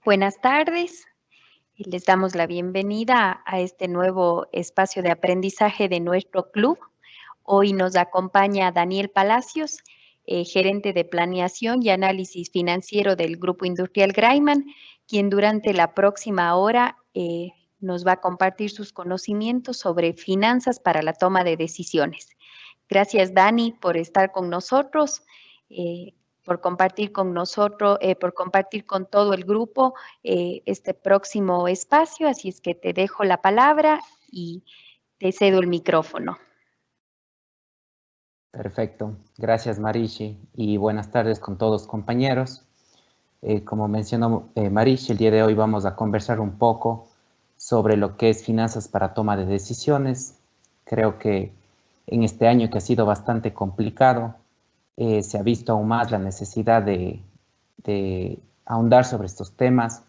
Buenas tardes. Les damos la bienvenida a este nuevo espacio de aprendizaje de nuestro club. Hoy nos acompaña Daniel Palacios, gerente de planeación y análisis financiero del Grupo Industrial Graiman, quien durante la próxima hora nos va a compartir sus conocimientos sobre finanzas para la toma de decisiones. Gracias, Dani, por estar con nosotros. Por compartir con nosotros, por compartir con todo el grupo este próximo espacio. Así es que te dejo la palabra y te cedo el micrófono. Perfecto. Gracias, Marishi, y buenas tardes con todos compañeros. Como mencionó Marishi, el día de hoy vamos a conversar un poco sobre lo que es finanzas para toma de decisiones. Creo que en este año que ha sido bastante complicado, se ha visto aún más la necesidad de ahondar sobre estos temas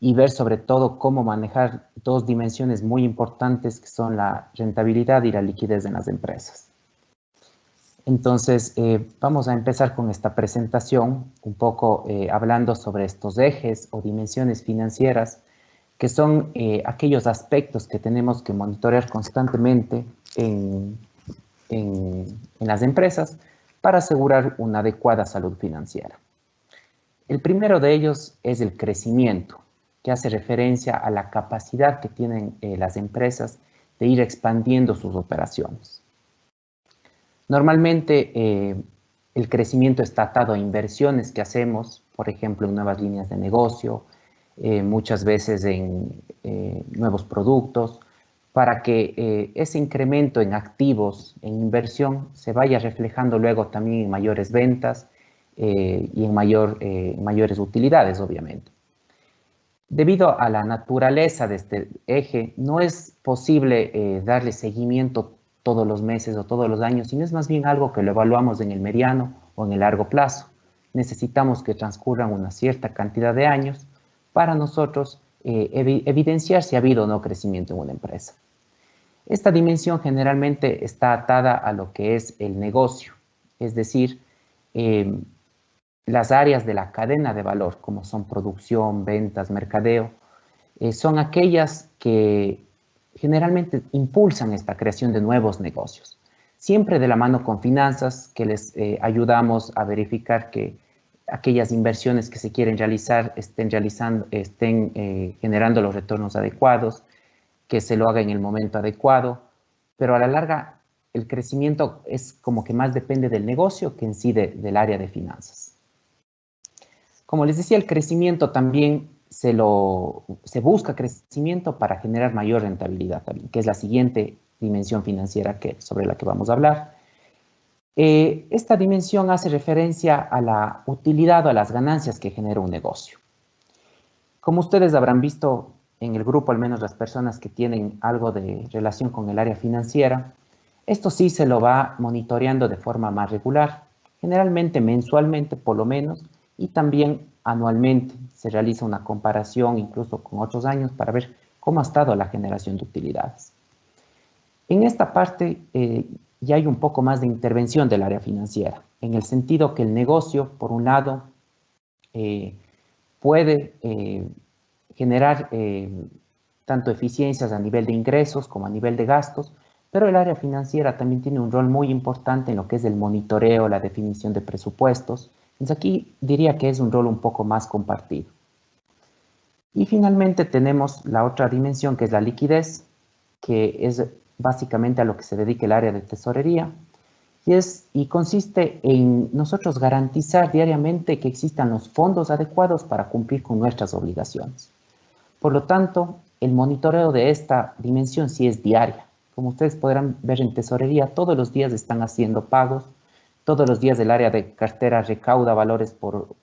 y ver sobre todo cómo manejar dos dimensiones muy importantes que son la rentabilidad y la liquidez en las empresas. Entonces, vamos a empezar con esta presentación, un poco hablando sobre estos ejes o dimensiones financieras, que son aquellos aspectos que tenemos que monitorear constantemente en las empresas para asegurar una adecuada salud financiera. El primero de ellos es el crecimiento, que hace referencia a la capacidad que tienen las empresas de ir expandiendo sus operaciones. Normalmente el crecimiento está atado a inversiones que hacemos, por ejemplo, en nuevas líneas de negocio, muchas veces en nuevos productos, para que ese incremento en activos, en inversión, se vaya reflejando luego también en mayores ventas y en mayores utilidades, obviamente. Debido a la naturaleza de este eje, no es posible darle seguimiento todos los meses o todos los años, sino es más bien algo que lo evaluamos en el mediano o en el largo plazo. Necesitamos que transcurran una cierta cantidad de años para nosotros evidenciar si ha habido o no crecimiento en una empresa. Esta dimensión generalmente está atada a lo que es el negocio, es decir, las áreas de la cadena de valor, como son producción, ventas, mercadeo, son aquellas que generalmente impulsan esta creación de nuevos negocios. Siempre de la mano con finanzas, que les ayudamos a verificar que aquellas inversiones que se quieren realizar estén generando los retornos adecuados, que se lo haga en el momento adecuado, pero a la larga el crecimiento es como que más depende del negocio que en sí del área de finanzas. Como les decía, el crecimiento también se busca crecimiento para generar mayor rentabilidad también, que es la siguiente dimensión financiera sobre la que vamos a hablar. Esta dimensión hace referencia a la utilidad o a las ganancias que genera un negocio. Como ustedes habrán visto en el grupo, al menos las personas que tienen algo de relación con el área financiera, esto sí se lo va monitoreando de forma más regular, generalmente mensualmente por lo menos, y también anualmente se realiza una comparación incluso con otros años para ver cómo ha estado la generación de utilidades. En esta parte ya hay un poco más de intervención del área financiera, en el sentido que el negocio, por un lado, puede generar tanto eficiencias a nivel de ingresos como a nivel de gastos, pero el área financiera también tiene un rol muy importante en lo que es el monitoreo, la definición de presupuestos. Entonces aquí diría que es un rol un poco más compartido. Y finalmente tenemos la otra dimensión, que es la liquidez, que es básicamente a lo que se dedica el área de tesorería, y consiste en nosotros garantizar diariamente que existan los fondos adecuados para cumplir con nuestras obligaciones. Por lo tanto, el monitoreo de esta dimensión sí es diaria. Como ustedes podrán ver en tesorería, todos los días están haciendo pagos, todos los días el área de cartera recauda valores por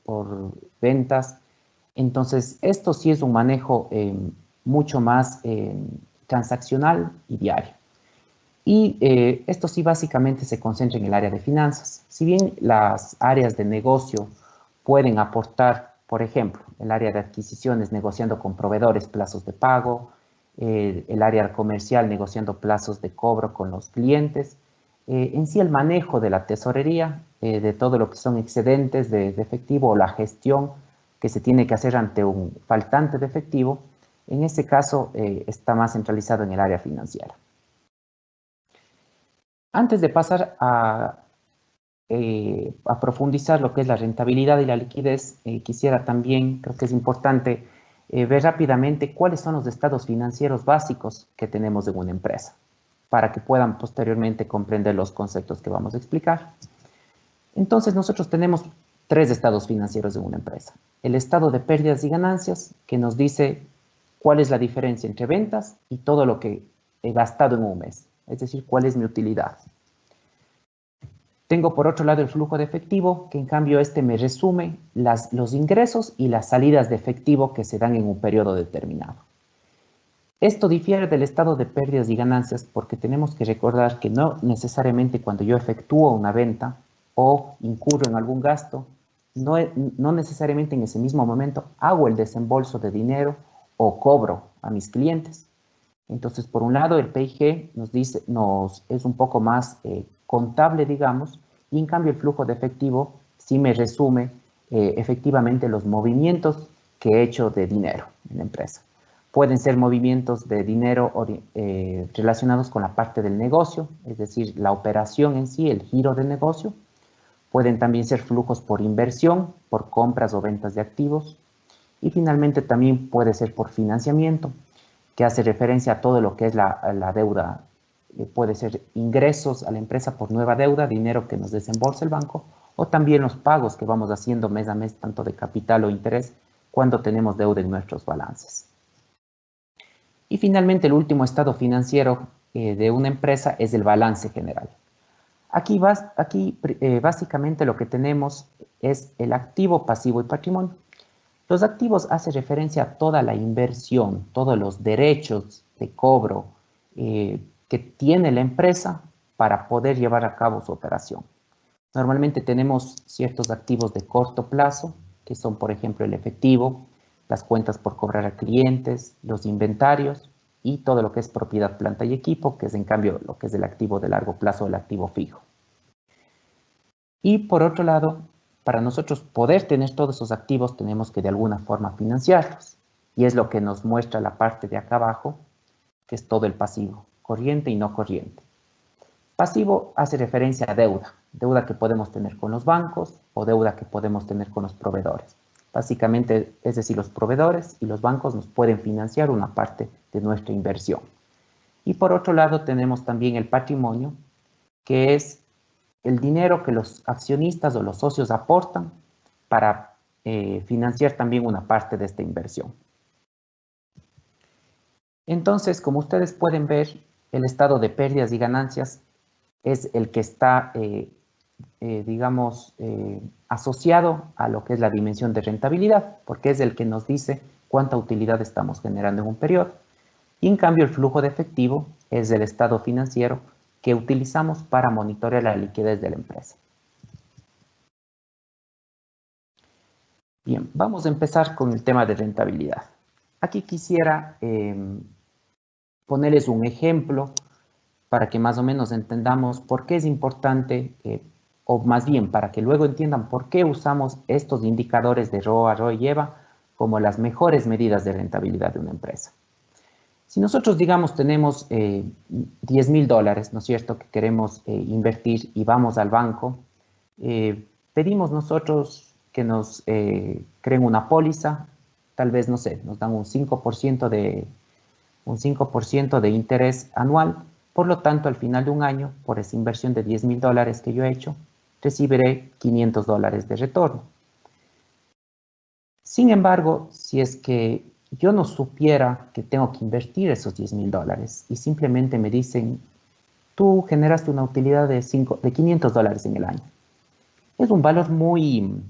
ventas. Entonces, esto sí es un manejo mucho más transaccional y diario. Y esto sí básicamente se concentra en el área de finanzas. Si bien las áreas de negocio pueden aportar, por ejemplo, el área de adquisiciones negociando con proveedores plazos de pago, el área comercial negociando plazos de cobro con los clientes, en sí el manejo de la tesorería, de todo lo que son excedentes de efectivo o la gestión que se tiene que hacer ante un faltante de efectivo, en este caso está más centralizado en el área financiera. Antes de pasar a profundizar lo que es la rentabilidad y la liquidez, quisiera también, creo que es importante, ver rápidamente cuáles son los estados financieros básicos que tenemos en una empresa, para que puedan posteriormente comprender los conceptos que vamos a explicar. Entonces, nosotros tenemos 3 estados financieros de una empresa. El estado de pérdidas y ganancias, que nos dice cuál es la diferencia entre ventas y todo lo que he gastado en un mes, es decir, cuál es mi utilidad. Tengo por otro lado el flujo de efectivo, que en cambio me resume los ingresos y las salidas de efectivo que se dan en un periodo determinado. Esto difiere del estado de pérdidas y ganancias porque tenemos que recordar que no necesariamente cuando yo efectúo una venta o incurro en algún gasto, no necesariamente en ese mismo momento hago el desembolso de dinero o cobro a mis clientes. Entonces, por un lado, el PIG es un poco más contable, digamos, y en cambio el flujo de efectivo sí me resume efectivamente los movimientos que he hecho de dinero en la empresa. Pueden ser movimientos de dinero relacionados con la parte del negocio, es decir, la operación en sí, el giro del negocio. Pueden también ser flujos por inversión, por compras o ventas de activos. Y finalmente también puede ser por financiamiento, que hace referencia a todo lo que es la deuda. Puede ser ingresos a la empresa por nueva deuda, dinero que nos desembolsa el banco, o también los pagos que vamos haciendo mes a mes, tanto de capital o interés, cuando tenemos deuda en nuestros balances. Y finalmente el último estado financiero de una empresa es el balance general. Aquí básicamente lo que tenemos es el activo, pasivo y patrimonio. Los activos hacen referencia a toda la inversión, todos los derechos de cobro que tiene la empresa para poder llevar a cabo su operación. Normalmente tenemos ciertos activos de corto plazo, que son, por ejemplo, el efectivo, las cuentas por cobrar a clientes, los inventarios y todo lo que es propiedad, planta y equipo, que es en cambio lo que es el activo de largo plazo, el activo fijo. Y por otro lado, para nosotros poder tener todos esos activos, tenemos que de alguna forma financiarlos. Y es lo que nos muestra la parte de acá abajo, que es todo el pasivo, corriente y no corriente. Pasivo hace referencia a deuda que podemos tener con los bancos o deuda que podemos tener con los proveedores. Básicamente, es decir, los proveedores y los bancos nos pueden financiar una parte de nuestra inversión. Y por otro lado, tenemos también el patrimonio, que es el dinero que los accionistas o los socios aportan para financiar también una parte de esta inversión. Entonces, como ustedes pueden ver, el estado de pérdidas y ganancias es el que está, asociado a lo que es la dimensión de rentabilidad, porque es el que nos dice cuánta utilidad estamos generando en un periodo. Y en cambio, el flujo de efectivo es el estado financiero que utilizamos para monitorear la liquidez de la empresa. Bien, vamos a empezar con el tema de rentabilidad. Aquí quisiera ponerles un ejemplo para que más o menos entendamos por qué es importante, o más bien para que luego entiendan por qué usamos estos indicadores de ROA, ROE y EVA como las mejores medidas de rentabilidad de una empresa. Si nosotros, digamos, tenemos $10,000, ¿no es cierto?, que queremos invertir y vamos al banco, pedimos nosotros que nos creen una póliza, tal vez, no sé, nos dan un 5% de interés anual. Por lo tanto, al final de un año, por esa inversión de $10,000 que yo he hecho, recibiré $500 de retorno. Sin embargo, si es que yo no supiera que tengo que invertir esos $10,000 y simplemente me dicen, tú generaste una utilidad de $500 en el año. Es un valor muy,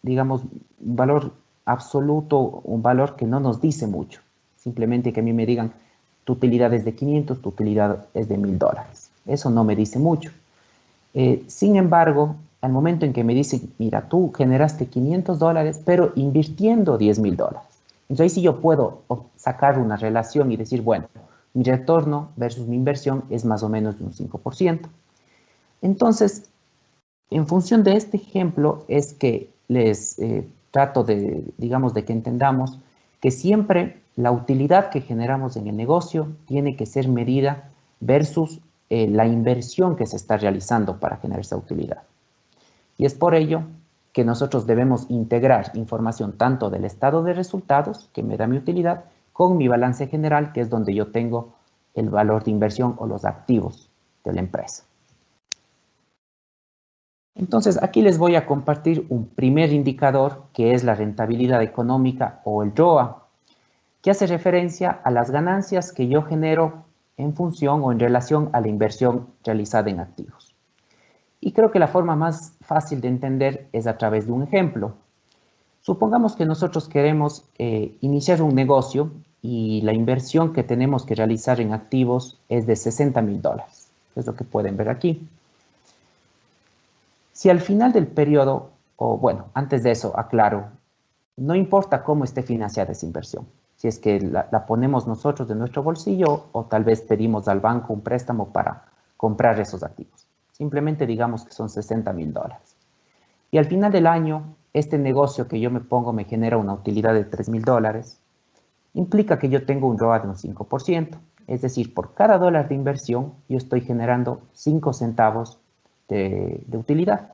digamos, un valor absoluto, un valor que no nos dice mucho. Simplemente que a mí me digan, tu utilidad es de 500, tu utilidad es de $1,000. Eso no me dice mucho. Sin embargo, al momento en que me dicen, mira, tú generaste $500, pero invirtiendo $10,000. Entonces ahí sí yo puedo sacar una relación y decir, bueno, mi retorno versus mi inversión es más o menos de un 5%. Entonces, en función de este ejemplo es que les trato de, digamos, de que entendamos que siempre la utilidad que generamos en el negocio tiene que ser medida versus la inversión que se está realizando para generar esa utilidad. Y es por ello que nosotros debemos integrar información tanto del estado de resultados, que me da mi utilidad, con mi balance general, que es donde yo tengo el valor de inversión o los activos de la empresa. Entonces, aquí les voy a compartir un primer indicador, que es la rentabilidad económica o el ROA, que hace referencia a las ganancias que yo genero en función o en relación a la inversión realizada en activos. Y creo que la forma más fácil de entender es a través de un ejemplo. Supongamos que nosotros queremos iniciar un negocio y la inversión que tenemos que realizar en activos es de $60,000. Es lo que pueden ver aquí. Si al final del periodo, o bueno, antes de eso, aclaro, no importa cómo esté financiada esa inversión, si es que la ponemos nosotros de nuestro bolsillo o tal vez pedimos al banco un préstamo para comprar esos activos. Simplemente digamos que son $60,000. Y al final del año, este negocio que yo me pongo me genera una utilidad de $3,000. Implica que yo tengo un ROA de un 5%. Es decir, por cada dólar de inversión, yo estoy generando 5 centavos de utilidad.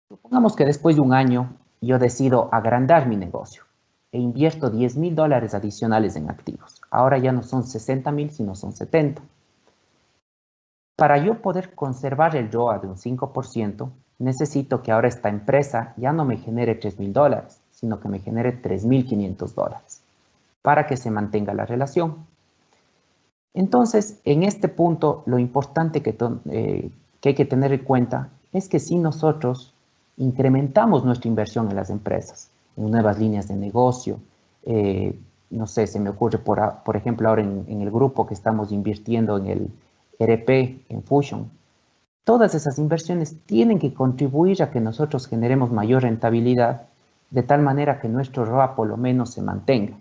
Supongamos que después de un año yo decido agrandar mi negocio e invierto $10,000 adicionales en activos. Ahora ya no son 60,000, sino son 70. Para yo poder conservar el ROA de un 5%, necesito que ahora esta empresa ya no me genere $3,000, sino que me genere $3,500 para que se mantenga la relación. Entonces, en este punto, lo importante que hay que tener en cuenta es que si nosotros incrementamos nuestra inversión en las empresas, en nuevas líneas de negocio, no sé, se me ocurre, por ejemplo, ahora en el grupo que estamos invirtiendo en el ERP, en Fusion, todas esas inversiones tienen que contribuir a que nosotros generemos mayor rentabilidad, de tal manera que nuestro ROA por lo menos se mantenga.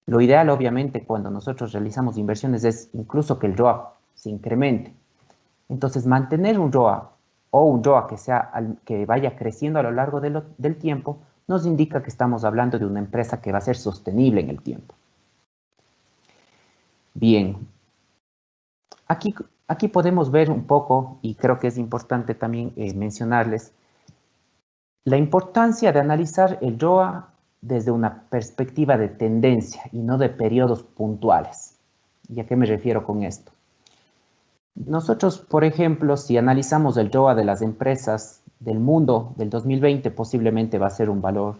Lo ideal, obviamente, cuando nosotros realizamos inversiones es incluso que el ROA se incremente. Entonces, mantener un ROA o un ROA que vaya creciendo a lo largo del tiempo nos indica que estamos hablando de una empresa que va a ser sostenible en el tiempo. Bien, aquí podemos ver un poco, y creo que es importante también mencionarles, la importancia de analizar el ROA desde una perspectiva de tendencia y no de periodos puntuales. ¿Y a qué me refiero con esto? Nosotros, por ejemplo, si analizamos el ROA de las empresas del mundo del 2020, posiblemente va a ser un valor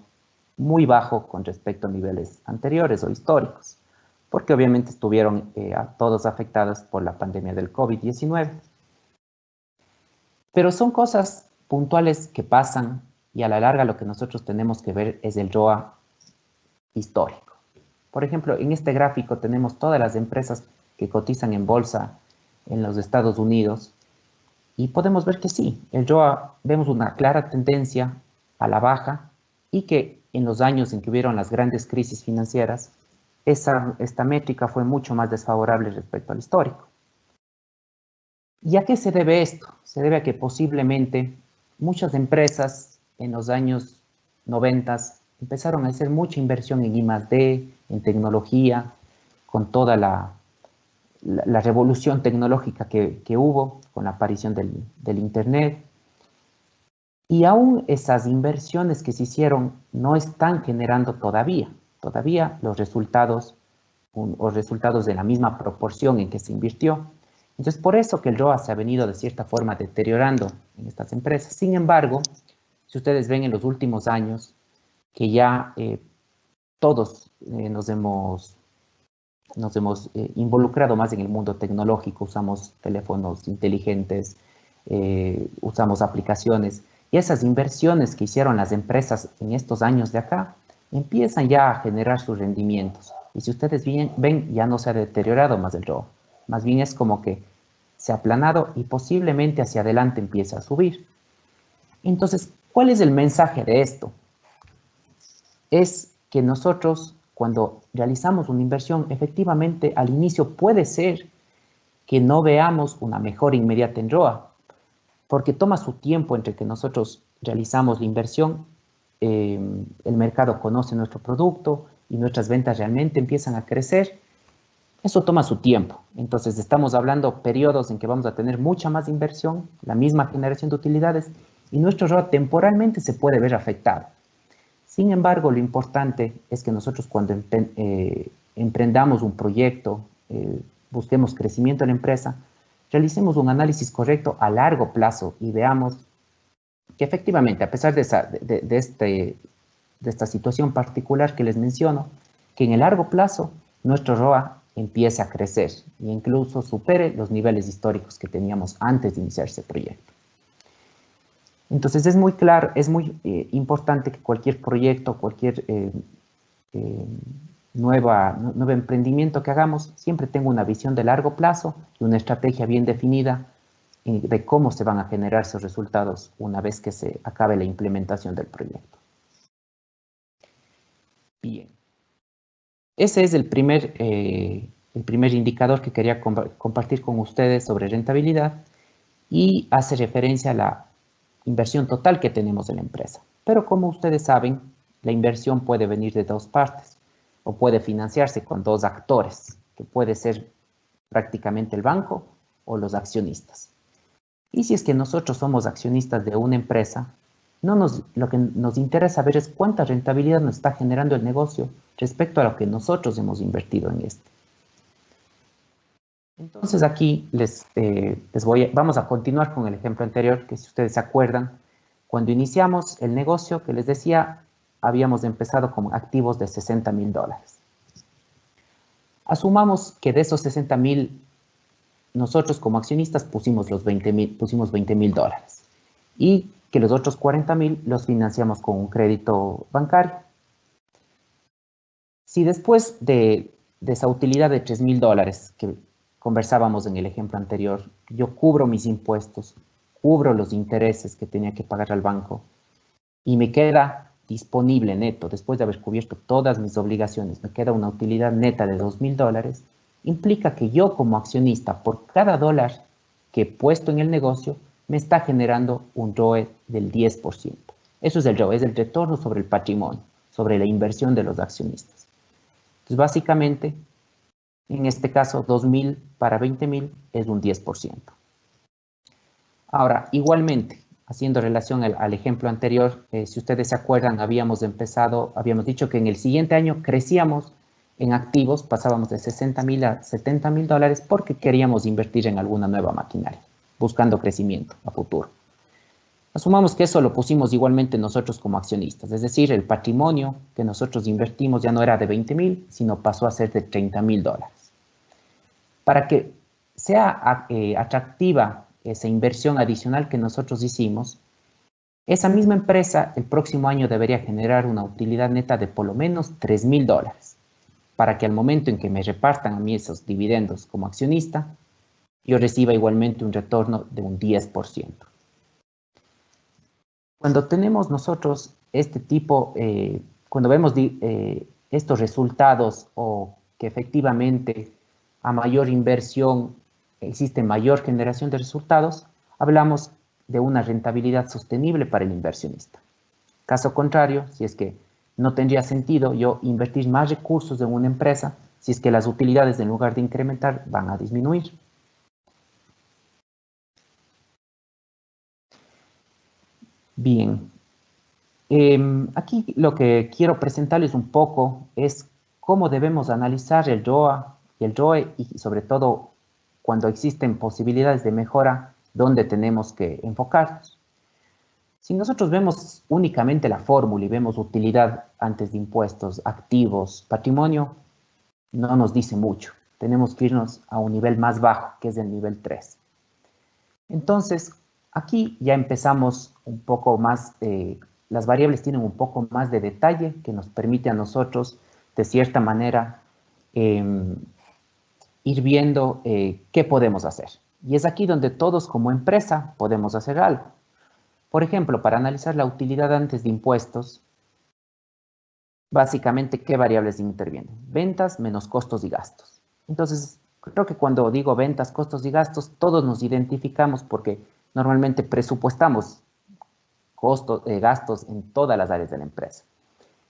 muy bajo con respecto a niveles anteriores o históricos, porque obviamente estuvieron todos afectados por la pandemia del COVID-19. Pero son cosas puntuales que pasan y a la larga lo que nosotros tenemos que ver es el ROA histórico. Por ejemplo, en este gráfico tenemos todas las empresas que cotizan en bolsa en los Estados Unidos y podemos ver que sí, el ROA vemos una clara tendencia a la baja y que en los años en que hubieron las grandes crisis financieras, esta métrica fue mucho más desfavorable respecto al histórico. ¿Y a qué se debe esto? Se debe a que posiblemente muchas empresas en los años 90 empezaron a hacer mucha inversión en I+D, en tecnología, con toda la revolución tecnológica que hubo con la aparición del Internet. Y aún esas inversiones que se hicieron no están generando todavía los resultados o resultados de la misma proporción en que se invirtió. Entonces, por eso que el ROA se ha venido de cierta forma deteriorando en estas empresas. Sin embargo, si ustedes ven en los últimos años que ya todos nos hemos involucrado más en el mundo tecnológico, usamos teléfonos inteligentes, usamos aplicaciones, y esas inversiones que hicieron las empresas en estos años de acá empiezan ya a generar sus rendimientos. Y si ustedes ven, ya no se ha deteriorado más el ROA. Más bien es como que se ha aplanado y posiblemente hacia adelante empieza a subir. Entonces, ¿cuál es el mensaje de esto? Es que nosotros, cuando realizamos una inversión, efectivamente al inicio puede ser que no veamos una mejora inmediata en ROA, porque toma su tiempo entre que nosotros realizamos la inversión, el mercado conoce nuestro producto y nuestras ventas realmente empiezan a crecer. Eso toma su tiempo. Entonces, estamos hablando periodos en que vamos a tener mucha más inversión, la misma generación de utilidades, y nuestro ROA temporalmente se puede ver afectado. Sin embargo, lo importante es que nosotros cuando emprendamos un proyecto, busquemos crecimiento en la empresa, realicemos un análisis correcto a largo plazo y veamos que efectivamente, a pesar de esta situación particular que les menciono, que en el largo plazo nuestro ROA empiece a crecer e incluso supere los niveles históricos que teníamos antes de iniciar ese proyecto. Entonces es muy claro, es muy importante que cualquier proyecto, cualquier nuevo emprendimiento que hagamos, siempre tenga una visión de largo plazo y una estrategia bien definida de cómo se van a generar esos resultados una vez que se acabe la implementación del proyecto. Bien. Ese es el primer indicador que quería compartir con ustedes sobre rentabilidad y hace referencia a la inversión total que tenemos en la empresa. Pero como ustedes saben, la inversión puede venir de dos partes o puede financiarse con dos actores, que puede ser prácticamente el banco o los accionistas. Y si es que nosotros somos accionistas de una empresa, lo que nos interesa ver es cuánta rentabilidad nos está generando el negocio respecto a lo que nosotros hemos invertido en este. Entonces aquí vamos a continuar con el ejemplo anterior, que si ustedes se acuerdan, cuando iniciamos el negocio que les decía, habíamos empezado con activos de $60,000. Asumamos que de esos 60,000, nosotros como accionistas pusimos $20,000 y que los otros 40,000 los financiamos con un crédito bancario. Si después de esa utilidad de $3,000 que conversábamos en el ejemplo anterior, yo cubro mis impuestos, cubro los intereses que tenía que pagar al banco y me queda disponible neto, después de haber cubierto todas mis obligaciones, me queda una utilidad neta de $2,000, implica que yo como accionista, por cada dólar que he puesto en el negocio, me está generando un ROE del 10%. Eso es el ROE, es el retorno sobre el patrimonio, sobre la inversión de los accionistas. Entonces, básicamente, en este caso, 2,000 para 20,000 es un 10%. Ahora, igualmente, haciendo relación al ejemplo anterior, si ustedes se acuerdan, habíamos dicho que en el siguiente año crecíamos en activos, pasábamos de 60,000 a $70,000 porque queríamos invertir en alguna nueva maquinaria, buscando crecimiento a futuro. Asumamos que eso lo pusimos igualmente nosotros como accionistas, es decir, el patrimonio que nosotros invertimos ya no era de 20,000, sino pasó a ser de $30,000. Para que sea atractiva esa inversión adicional que nosotros hicimos, esa misma empresa el próximo año debería generar una utilidad neta de por lo menos $3,000, para que al momento en que me repartan a mí esos dividendos como accionista, yo reciba igualmente un retorno de un 10%. Cuando tenemos nosotros cuando vemos estos resultados o que efectivamente a mayor inversión existe mayor generación de resultados, hablamos de una rentabilidad sostenible para el inversionista. Caso contrario, si es que no tendría sentido yo invertir más recursos en una empresa si es que las utilidades en lugar de incrementar van a disminuir. Bien, aquí lo que quiero presentarles un poco es cómo debemos analizar el ROA y el ROE y sobre todo cuando existen posibilidades de mejora, dónde tenemos que enfocarnos. Si nosotros vemos únicamente la fórmula y vemos utilidad antes de impuestos, activos, patrimonio, no nos dice mucho. Tenemos que irnos a un nivel más bajo, que es el nivel 3. Entonces, aquí ya empezamos un poco más, las variables tienen un poco más de detalle que nos permite a nosotros, de cierta manera, ir viendo qué podemos hacer. Y es aquí donde todos como empresa podemos hacer algo. Por ejemplo, para analizar la utilidad antes de impuestos, básicamente, ¿qué variables intervienen? Ventas menos costos y gastos. Entonces, creo que cuando digo ventas, costos y gastos, todos nos identificamos porque normalmente presupuestamos costos, gastos en todas las áreas de la empresa.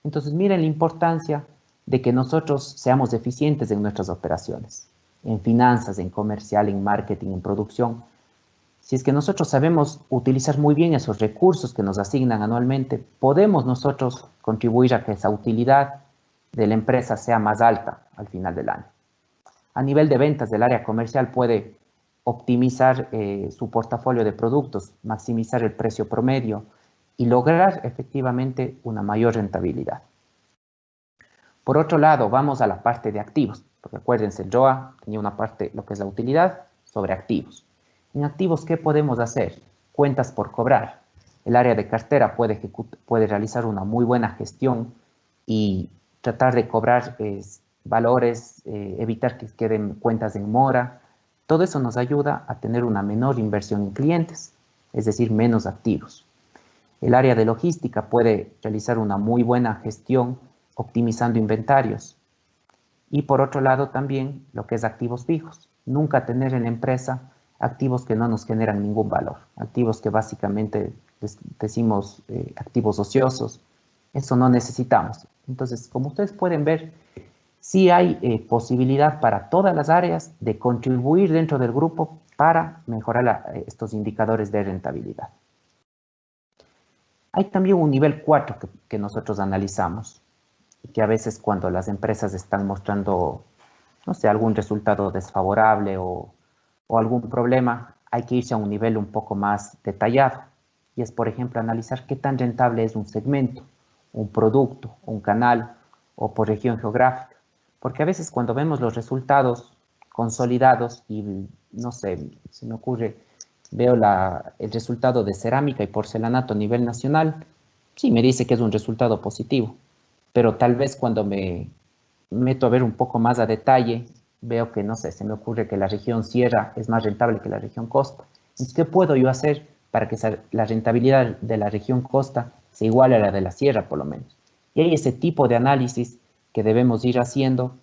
Entonces, miren la importancia de que nosotros seamos eficientes en nuestras operaciones, en finanzas, en comercial, en marketing, en producción. Si es que nosotros sabemos utilizar muy bien esos recursos que nos asignan anualmente, podemos nosotros contribuir a que esa utilidad de la empresa sea más alta al final del año. A nivel de ventas del área comercial puede optimizar su portafolio de productos, maximizar el precio promedio y lograr efectivamente una mayor rentabilidad. Por otro lado, vamos a la parte de activos, porque acuérdense, el ROA tenía una parte, lo que es la utilidad, sobre activos. En activos, ¿qué podemos hacer? Cuentas por cobrar. El área de cartera puede realizar una muy buena gestión y tratar de cobrar valores, evitar que queden cuentas en mora. Todo eso nos ayuda a tener una menor inversión en clientes, es decir, menos activos. El área de logística puede realizar una muy buena gestión optimizando inventarios. Y por otro lado también lo que es activos fijos. Nunca tener en la empresa activos que no nos generan ningún valor. Activos que básicamente decimos activos ociosos. Eso no necesitamos. Entonces, como ustedes pueden ver, sí hay posibilidad para todas las áreas de contribuir dentro del grupo para mejorar estos indicadores de rentabilidad. Hay también un nivel 4 que nosotros analizamos, y que a veces cuando las empresas están mostrando, no sé, algún resultado desfavorable o algún problema, hay que irse a un nivel un poco más detallado. Y es, por ejemplo, analizar qué tan rentable es un segmento, un producto, un canal o por región geográfica. Porque a veces cuando vemos los resultados consolidados y, no sé, se me ocurre, veo el resultado de cerámica y porcelanato a nivel nacional, sí me dice que es un resultado positivo, pero tal vez cuando me meto a ver un poco más a detalle, veo que, no sé, se me ocurre que la región sierra es más rentable que la región costa. Entonces, ¿qué puedo yo hacer para que la rentabilidad de la región costa se iguale a la de la sierra, por lo menos? Y hay ese tipo de análisis que debemos ir haciendo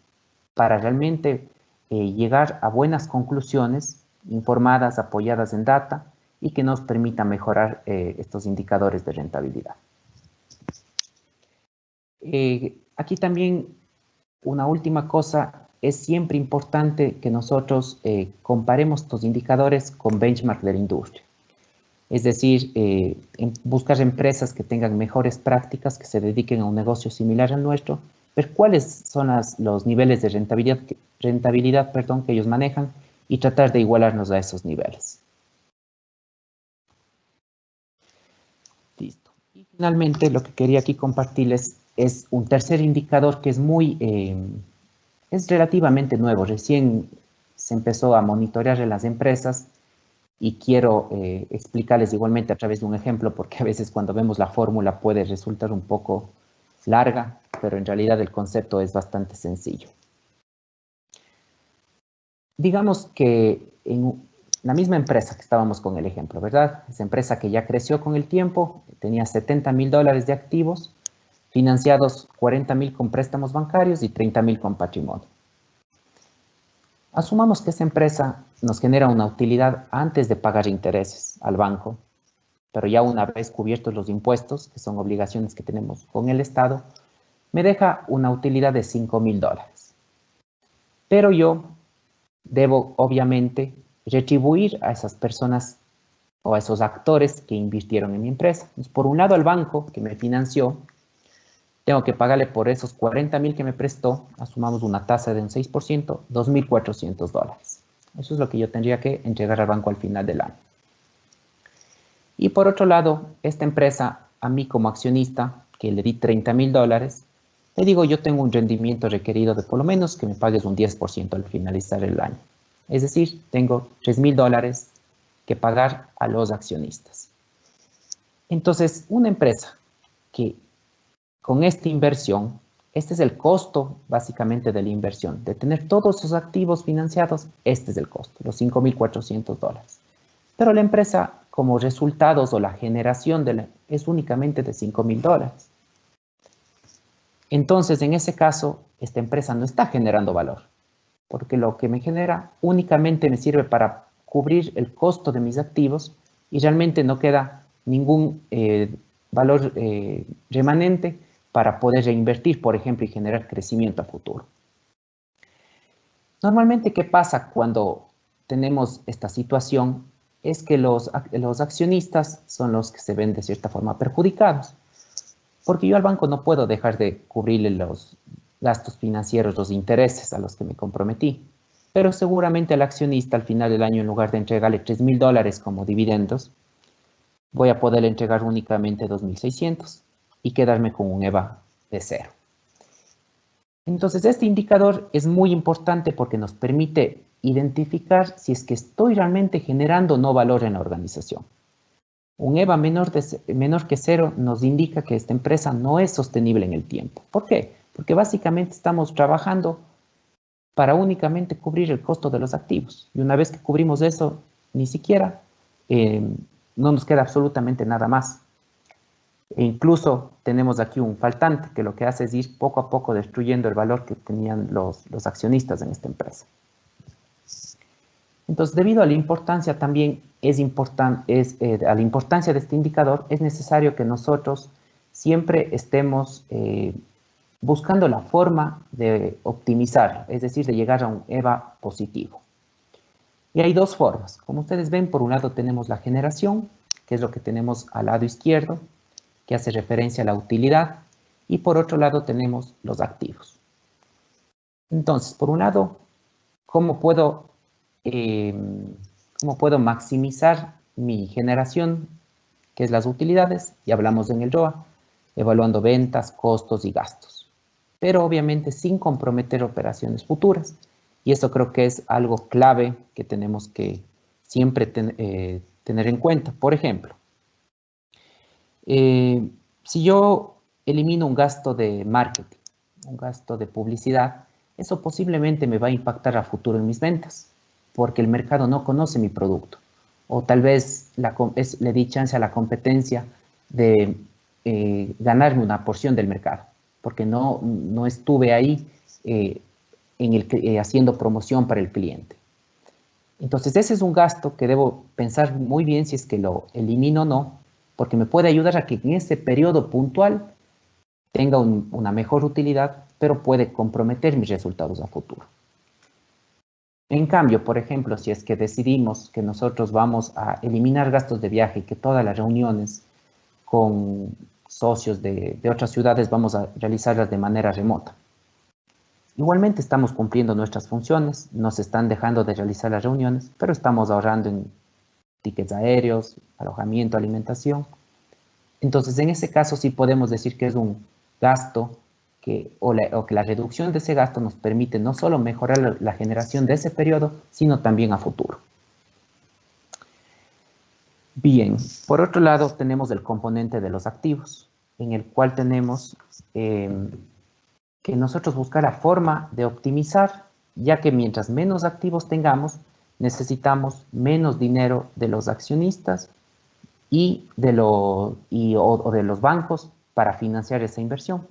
para realmente llegar a buenas conclusiones informadas, apoyadas en data y que nos permita mejorar estos indicadores de rentabilidad. Aquí también una última cosa, es siempre importante que nosotros comparemos estos indicadores con benchmark de la industria. Es decir, buscar empresas que tengan mejores prácticas, que se dediquen a un negocio similar al nuestro, ver cuáles son los niveles de rentabilidad que ellos manejan y tratar de igualarnos a esos niveles. Listo. Y finalmente, lo que quería aquí compartirles es un tercer indicador que es relativamente nuevo. Recién se empezó a monitorear en las empresas y quiero explicarles igualmente a través de un ejemplo, porque a veces cuando vemos la fórmula puede resultar un poco larga, pero en realidad el concepto es bastante sencillo. Digamos que en la misma empresa que estábamos con el ejemplo, ¿verdad? Esa empresa que ya creció con el tiempo, tenía $70,000 de activos, financiados 40,000 con préstamos bancarios y 30,000 con patrimonio. Asumamos que esa empresa nos genera una utilidad antes de pagar intereses al banco, pero ya una vez cubiertos los impuestos, que son obligaciones que tenemos con el Estado, me deja una utilidad de $5,000. Pero yo debo, obviamente, retribuir a esas personas o a esos actores que invirtieron en mi empresa. Entonces, por un lado, al banco que me financió, tengo que pagarle por esos 40,000 que me prestó, asumamos una tasa de un 6%, $2,400. Eso es lo que yo tendría que entregar al banco al final del año. Y por otro lado, esta empresa, a mí como accionista, que le di $30,000, le digo, yo tengo un rendimiento requerido de por lo menos que me pagues un 10% al finalizar el año. Es decir, tengo $3,000 que pagar a los accionistas. Entonces, una empresa que con esta inversión, este es el costo básicamente de la inversión, de tener todos sus activos financiados, este es el costo, los $5,400. Pero la empresa, como resultados o la generación es únicamente de $5,000. Entonces, en ese caso, esta empresa no está generando valor, porque lo que me genera únicamente me sirve para cubrir el costo de mis activos y realmente no queda ningún valor remanente para poder reinvertir, por ejemplo, y generar crecimiento a futuro. Normalmente, ¿qué pasa cuando tenemos esta situación? Es que los accionistas son los que se ven de cierta forma perjudicados, porque yo al banco no puedo dejar de cubrirle los gastos financieros, los intereses a los que me comprometí, pero seguramente al accionista al final del año, en lugar de entregarle $3.000 como dividendos, voy a poder entregar únicamente 2.600 y quedarme con un EVA de cero. Entonces, este indicador es muy importante porque nos permite identificar si es que estoy realmente generando no valor en la organización. Un EVA menor que cero nos indica que esta empresa no es sostenible en el tiempo. ¿Por qué? Porque básicamente estamos trabajando para únicamente cubrir el costo de los activos. Y una vez que cubrimos eso, ni siquiera no nos queda absolutamente nada más. E incluso tenemos aquí un faltante que lo que hace es ir poco a poco destruyendo el valor que tenían los accionistas en esta empresa. Entonces, debido a la importancia también a la importancia de este indicador, es necesario que nosotros siempre estemos buscando la forma de optimizar, es decir, de llegar a un EVA positivo. Y hay dos formas. Como ustedes ven, por un lado tenemos la generación, que es lo que tenemos al lado izquierdo, que hace referencia a la utilidad, y por otro lado tenemos los activos. Entonces, por un lado, ¿cómo puedo maximizar mi generación, que es las utilidades? Ya hablamos en el ROA, evaluando ventas, costos y gastos, pero obviamente sin comprometer operaciones futuras. Y eso creo que es algo clave que tenemos que siempre tener en cuenta. Por ejemplo, si yo elimino un gasto de marketing, un gasto de publicidad, eso posiblemente me va a impactar a futuro en mis ventas, porque el mercado no conoce mi producto. O tal vez le di chance a la competencia de ganarme una porción del mercado, porque no estuve ahí haciendo promoción para el cliente. Entonces, ese es un gasto que debo pensar muy bien si es que lo elimino o no, porque me puede ayudar a que en ese periodo puntual tenga una mejor utilidad, pero puede comprometer mis resultados a futuro. En cambio, por ejemplo, si es que decidimos que nosotros vamos a eliminar gastos de viaje y que todas las reuniones con socios de otras ciudades vamos a realizarlas de manera remota. Igualmente estamos cumpliendo nuestras funciones, nos están dejando de realizar las reuniones, pero estamos ahorrando en tickets aéreos, alojamiento, alimentación. Entonces, en ese caso sí podemos decir que es un gasto o que la reducción de ese gasto nos permite no solo mejorar la generación de ese periodo, sino también a futuro. Bien, por otro lado tenemos el componente de los activos, en el cual tenemos que nosotros buscar la forma de optimizar, ya que mientras menos activos tengamos, necesitamos menos dinero de los accionistas o de los bancos para financiar esa inversión.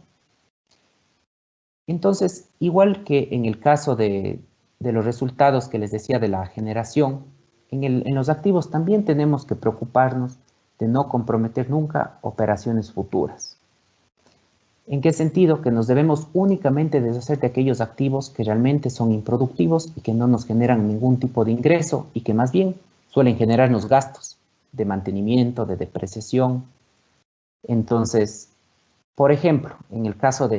Entonces, igual que en el caso de los resultados que les decía de la generación, en los activos también tenemos que preocuparnos de no comprometer nunca operaciones futuras. ¿En qué sentido? Que nos debemos únicamente deshacer de aquellos activos que realmente son improductivos y que no nos generan ningún tipo de ingreso y que más bien suelen generarnos gastos de mantenimiento, de depreciación. Entonces, por ejemplo, en el caso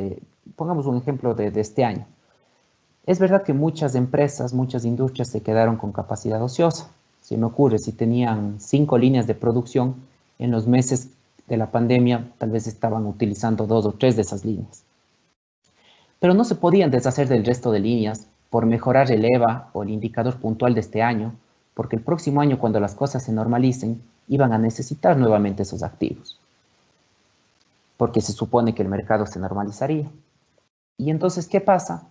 pongamos un ejemplo de este año. Es verdad que muchas empresas, muchas industrias se quedaron con capacidad ociosa. Se me ocurre, si tenían 5 líneas de producción, en los meses de la pandemia tal vez estaban utilizando 2 o 3 de esas líneas. Pero no se podían deshacer del resto de líneas por mejorar el EVA o el indicador puntual de este año, porque el próximo año, cuando las cosas se normalicen, iban a necesitar nuevamente esos activos, porque se supone que el mercado se normalizaría. Y entonces, ¿qué pasa?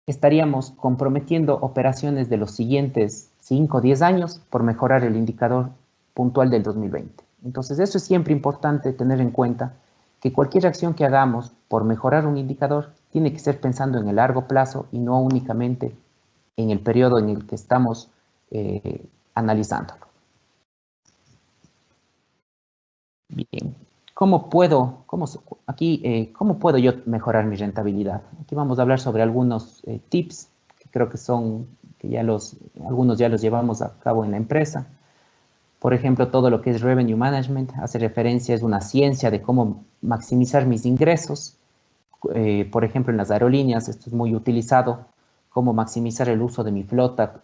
Estaríamos comprometiendo operaciones de los siguientes 5 o 10 años por mejorar el indicador puntual del 2020. Entonces, eso es siempre importante tener en cuenta, que cualquier acción que hagamos por mejorar un indicador tiene que ser pensando en el largo plazo y no únicamente en el periodo en el que estamos analizándolo. Bien, ¿cómo puedo yo mejorar mi rentabilidad? Aquí vamos a hablar sobre algunos tips que creo que algunos ya los llevamos a cabo en la empresa. Por ejemplo, todo lo que es Revenue Management hace referencia, es una ciencia de cómo maximizar mis ingresos. Por ejemplo, en las aerolíneas esto es muy utilizado, cómo maximizar el uso de mi flota,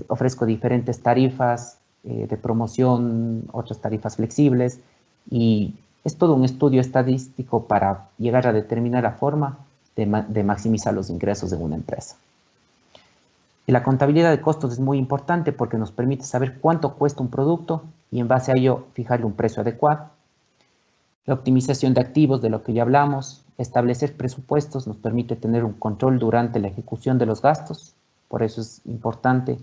ofrezco diferentes tarifas de promoción, otras tarifas flexibles, y es todo un estudio estadístico para llegar a determinar la forma de maximizar los ingresos de una empresa. Y la contabilidad de costos es muy importante porque nos permite saber cuánto cuesta un producto y en base a ello fijarle un precio adecuado. La optimización de activos, de lo que ya hablamos, establecer presupuestos nos permite tener un control durante la ejecución de los gastos. Por eso es importante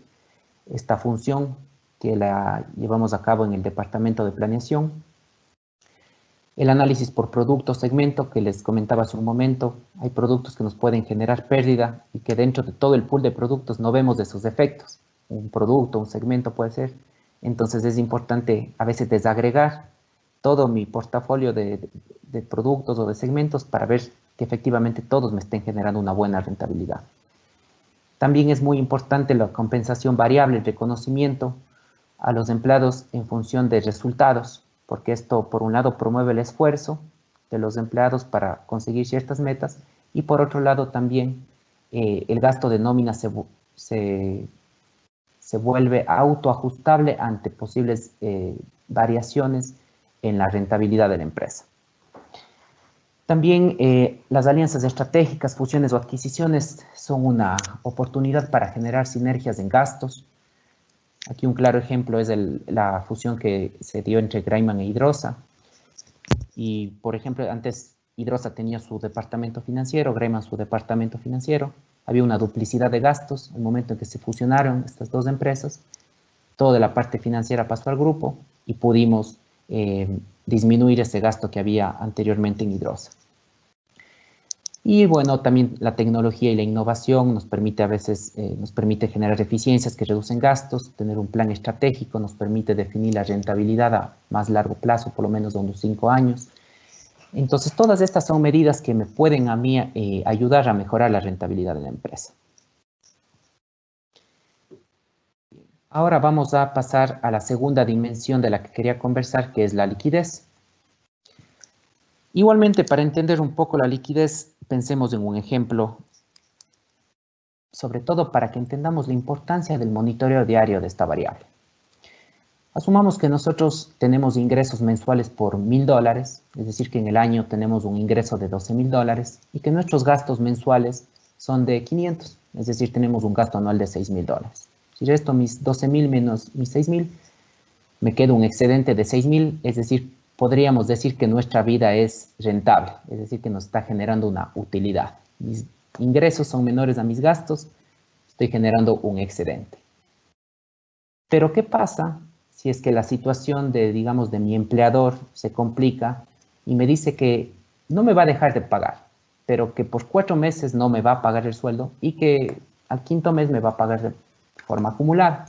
esta función que la llevamos a cabo en el departamento de planeación. El análisis por producto o segmento que les comentaba hace un momento. Hay productos que nos pueden generar pérdida y que dentro de todo el pool de productos no vemos de sus efectos. Un producto, un segmento puede ser. Entonces es importante a veces desagregar todo mi portafolio de productos o de segmentos para ver que efectivamente todos me estén generando una buena rentabilidad. También es muy importante la compensación variable, el reconocimiento a los empleados en función de resultados, porque esto por un lado promueve el esfuerzo de los empleados para conseguir ciertas metas y por otro lado también el gasto de nómina se vuelve autoajustable ante posibles variaciones en la rentabilidad de la empresa. También las alianzas estratégicas, fusiones o adquisiciones son una oportunidad para generar sinergias en gastos. Aquí un claro ejemplo es la fusión que se dio entre Graiman e Hidrosa. Y, por ejemplo, antes Hidrosa tenía su departamento financiero, Graiman su departamento financiero. Había una duplicidad de gastos. En el momento en que se fusionaron estas dos empresas, toda la parte financiera pasó al grupo y pudimos disminuir ese gasto que había anteriormente en Hidrosa. Y bueno, también la tecnología y la innovación nos permite a veces generar eficiencias que reducen gastos, tener un plan estratégico nos permite definir la rentabilidad a más largo plazo, por lo menos de unos 5 años. Entonces, todas estas son medidas que me pueden a mí ayudar a mejorar la rentabilidad de la empresa. Ahora vamos a pasar a la segunda dimensión de la que quería conversar, que es la liquidez. Igualmente, para entender un poco la liquidez, pensemos en un ejemplo, sobre todo para que entendamos la importancia del monitoreo diario de esta variable. Asumamos que nosotros tenemos ingresos mensuales por $1,000, es decir, que en el año tenemos un ingreso de $12,000 y que nuestros gastos mensuales son de 500, es decir, tenemos un gasto anual de $6,000. Si resto mis 12,000 menos mis 6,000, me queda un excedente de 6,000, es decir, podríamos decir que nuestra vida es rentable, es decir, que nos está generando una utilidad. Mis ingresos son menores a mis gastos, estoy generando un excedente. Pero ¿qué pasa si es que la situación de mi empleador se complica y me dice que no me va a dejar de pagar, pero que por 4 meses no me va a pagar el sueldo y que al 5.º mes me va a pagar de forma acumulada?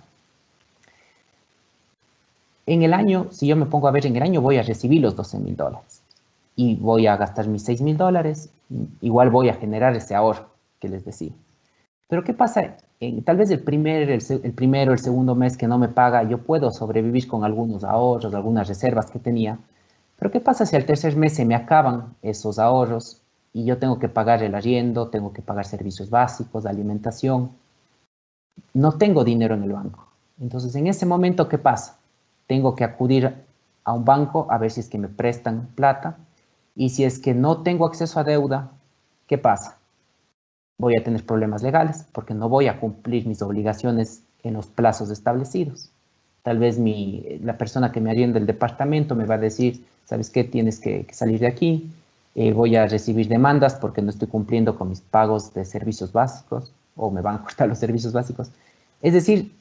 En el año, si yo me pongo a ver, en el año voy a recibir los $12,000 y voy a gastar mis $6,000, igual voy a generar ese ahorro que les decía. Pero ¿qué pasa? Tal vez el primero, el segundo mes que no me paga, yo puedo sobrevivir con algunos ahorros, algunas reservas que tenía. Pero ¿qué pasa si al tercer mes se me acaban esos ahorros y yo tengo que pagar el arriendo, tengo que pagar servicios básicos, alimentación? No tengo dinero en el banco. Entonces, en ese momento, ¿qué pasa? Tengo que acudir a un banco a ver si es que me prestan plata. Y si es que no tengo acceso a deuda, ¿qué pasa? Voy a tener problemas legales porque no voy a cumplir mis obligaciones en los plazos establecidos. Tal vez la persona que me arrienda el departamento me va a decir, ¿sabes qué? Tienes que salir de aquí. Voy a recibir demandas porque no estoy cumpliendo con mis pagos de servicios básicos o me van a cortar los servicios básicos. Es decir,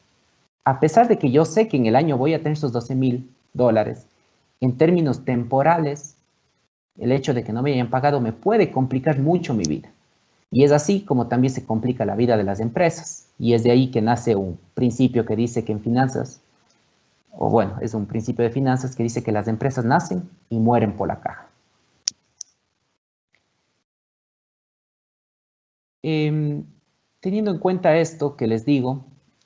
a pesar de que yo sé que en el año voy a tener esos $12,000, en términos temporales, el hecho de que no me hayan pagado me puede complicar mucho mi vida. Y es así como también se complica la vida de las empresas. Y es de ahí que nace un principio que dice que en finanzas o bueno, es un principio de finanzas que dice que las empresas nacen y mueren por la caja. Teniendo en cuenta esto que les digo,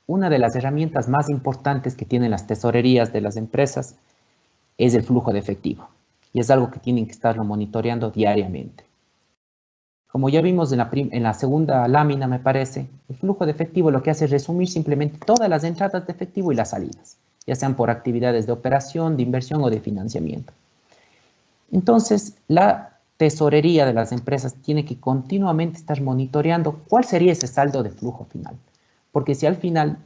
una de las herramientas más importantes que tienen las tesorerías de las empresas es el flujo de efectivo. Y es algo que tienen que estarlo monitoreando diariamente. Como ya vimos en la segunda lámina, me parece, el flujo de efectivo lo que hace es resumir simplemente todas las entradas de efectivo y las salidas, ya sean por actividades de operación, de inversión o de financiamiento. Entonces, la tesorería de las empresas tiene que continuamente estar monitoreando cuál sería ese saldo de flujo final. Porque si al final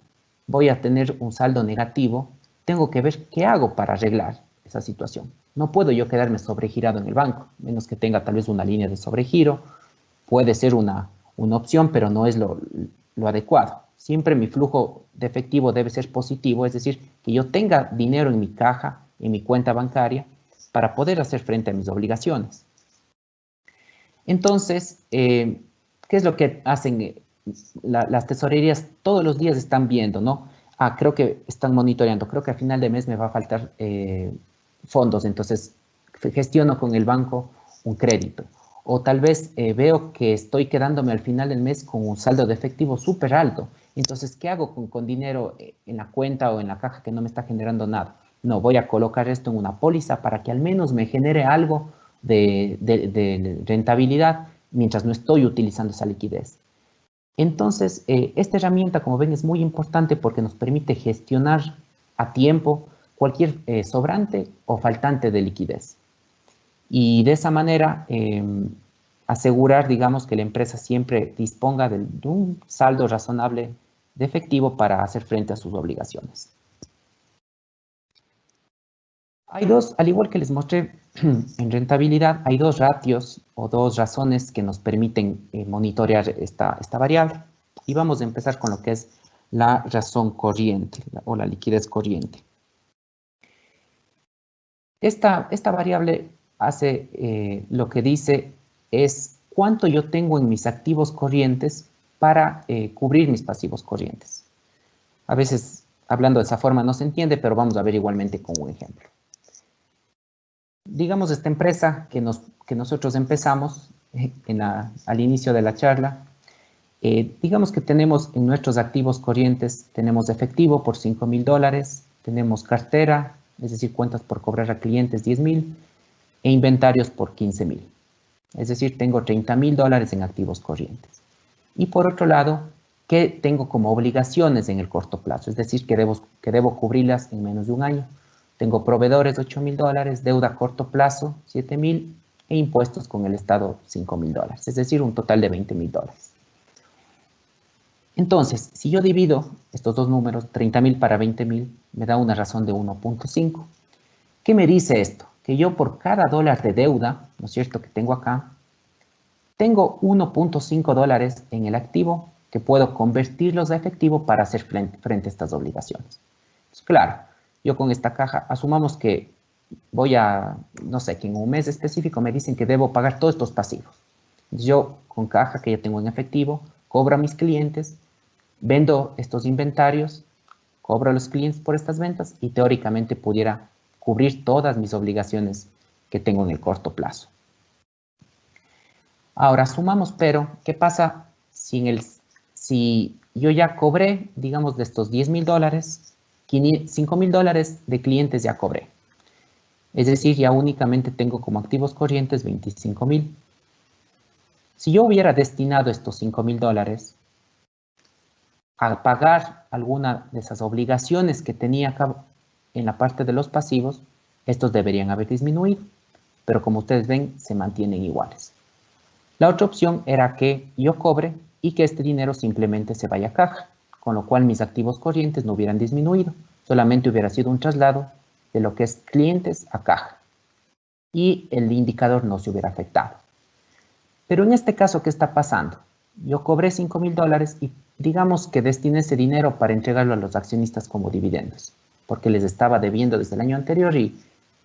voy a tener un saldo negativo, tengo que ver qué hago para arreglar esa situación. No puedo yo quedarme sobregirado en el banco, menos que tenga tal vez una línea de sobregiro. Puede ser una opción, pero no es lo adecuado. Siempre mi flujo de efectivo debe ser positivo, es decir, que yo tenga dinero en mi caja, en mi cuenta bancaria, para poder hacer frente a mis obligaciones. Entonces, ¿qué es lo que hacen las tesorerías? Todos los días están viendo, ¿no? Creo que están monitoreando, creo que a final de mes me va a faltar fondos, entonces gestiono con el banco un crédito. O tal vez veo que estoy quedándome al final del mes con un saldo de efectivo súper alto. Entonces, ¿qué hago con dinero en la cuenta o en la caja que no me está generando nada? No, voy a colocar esto en una póliza para que al menos me genere algo de rentabilidad mientras no estoy utilizando esa liquidez. Entonces, esta herramienta, como ven, es muy importante porque nos permite gestionar a tiempo cualquier sobrante o faltante de liquidez. Y de esa manera, asegurar, digamos, que la empresa siempre disponga de un saldo razonable de efectivo para hacer frente a sus obligaciones. Hay dos, al igual que les mostré en rentabilidad, hay dos ratios o dos razones que nos permiten monitorear esta variable. Y vamos a empezar con lo que es la razón corriente o la liquidez corriente. Esta variable hace lo que dice es cuánto yo tengo en mis activos corrientes para cubrir mis pasivos corrientes. A veces, hablando de esa forma no se entiende, pero vamos a ver igualmente con un ejemplo. Digamos, esta empresa que nosotros empezamos al inicio de la charla, digamos que tenemos en nuestros activos corrientes, tenemos efectivo por $5,000, tenemos cartera, es decir, cuentas por cobrar a clientes 10,000 e inventarios por 15,000. Es decir, tengo $30,000 en activos corrientes. Y por otro lado, ¿qué tengo como obligaciones en el corto plazo? Es decir, que debo cubrirlas en menos de un año. Tengo proveedores $8,000, deuda a corto plazo 7,000 e impuestos con el Estado $5,000. Es decir, un total de $20,000. Entonces, si yo divido estos dos números, 30,000 para 20,000, me da una razón de 1.5. ¿Qué me dice esto? Que yo por cada dólar de deuda, ¿no es cierto?, que tengo acá, tengo $1.5 en el activo que puedo convertirlos a efectivo para hacer frente a estas obligaciones. Pues claro, yo con esta caja, asumamos que no sé, que en un mes específico me dicen que debo pagar todos estos pasivos. Yo con caja que ya tengo en efectivo, cobro a mis clientes, vendo estos inventarios, cobro a los clientes por estas ventas y teóricamente pudiera cubrir todas mis obligaciones que tengo en el corto plazo. Ahora sumamos, pero, ¿qué pasa si yo ya cobré, digamos, de estos $10,000, $5,000 de clientes ya cobré? Es decir, ya únicamente tengo como activos corrientes 25,000. Si yo hubiera destinado estos $5,000 a pagar alguna de esas obligaciones que tenía acá en la parte de los pasivos, estos deberían haber disminuido, pero como ustedes ven, se mantienen iguales. La otra opción era que yo cobre y que este dinero simplemente se vaya a caja, con lo cual mis activos corrientes no hubieran disminuido, solamente hubiera sido un traslado de lo que es clientes a caja y el indicador no se hubiera afectado. Pero en este caso, ¿qué está pasando? Yo cobré $5,000 y digamos que destiné ese dinero para entregarlo a los accionistas como dividendos, porque les estaba debiendo desde el año anterior y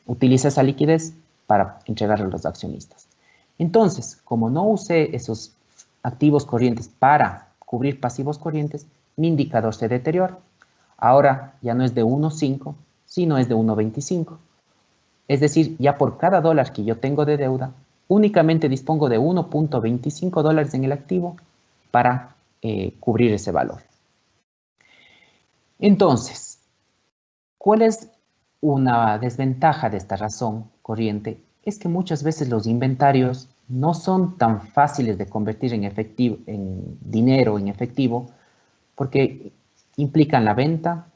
utilicé esa liquidez para entregarlo a los accionistas. Entonces, como no usé esos activos corrientes para cubrir pasivos corrientes, mi indicador se deteriora. Ahora ya no es de 1,5, sino es de 1.25. Es decir, ya por cada dólar que yo tengo de deuda, únicamente dispongo de 1.25 dólares en el activo para cubrir ese valor. Entonces, ¿cuál es una desventaja de esta razón corriente? Es que muchas veces los inventarios no son tan fáciles de convertir en efectivo, en dinero, en efectivo, porque implican la venta,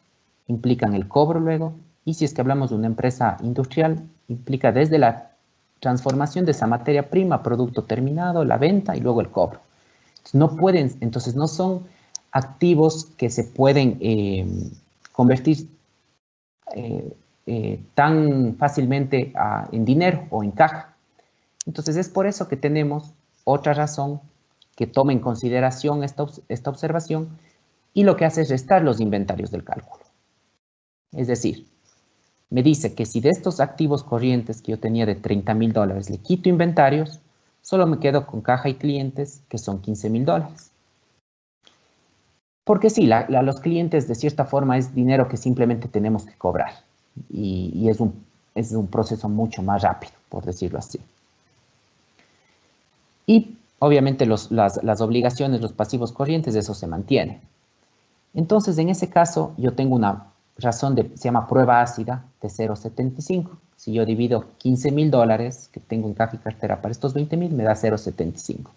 implican el cobro luego, y si es que hablamos de una empresa industrial, implica desde la transformación de esa materia prima a producto terminado, la venta y luego el cobro. Entonces no son activos que se pueden convertir tan fácilmente en dinero o en caja. Entonces es por eso que tenemos otra razón que toma en consideración esta observación y lo que hace es restar los inventarios del cálculo. Es decir, me dice que si de estos activos corrientes que yo tenía de 30.000 dólares le quito inventarios, solo me quedo con caja y clientes que son 15.000 dólares. Porque sí, los clientes de cierta forma es dinero que simplemente tenemos que cobrar y es un proceso mucho más rápido, por decirlo así. Y obviamente las obligaciones, los pasivos corrientes, eso se mantiene. Entonces, en ese caso, yo tengo una razón se llama prueba ácida de 0.75. Si yo divido 15.000 dólares que tengo en caja y cartera para estos 20.000, me da 0.75.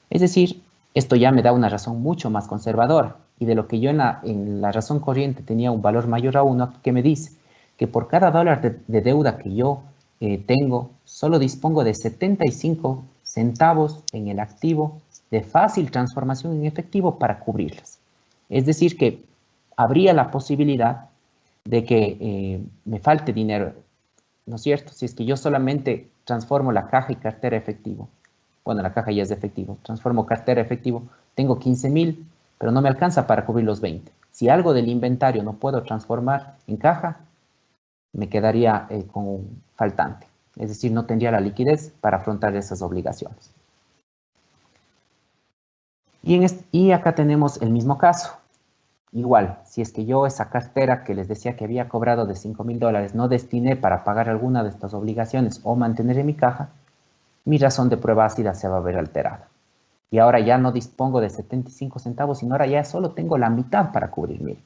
Es decir, esto ya me da una razón mucho más conservadora. Y de lo que yo en la razón corriente tenía un valor mayor a 1, ¿qué me dice? Que por cada dólar de deuda que yo tengo, solo dispongo de 75 centavos en el activo de fácil transformación en efectivo para cubrirlas. Es decir, que habría la posibilidad de que me falte dinero, ¿no es cierto? Si es que yo solamente transformo la caja y cartera efectivo. Bueno, la caja ya es de efectivo. Transformo cartera efectivo. Tengo 15.000, pero no me alcanza para cubrir los 20. Si algo del inventario no puedo transformar en caja, me quedaría con un faltante. Es decir, no tendría la liquidez para afrontar esas obligaciones. Y acá tenemos el mismo caso. Igual, si es que yo esa cartera que les decía que había cobrado de 5.000 dólares no destiné para pagar alguna de estas obligaciones o mantener en mi caja, mi razón de prueba ácida se va a ver alterada. Y ahora ya no dispongo de 75 centavos, sino ahora ya solo tengo la mitad para cubrir 1.000.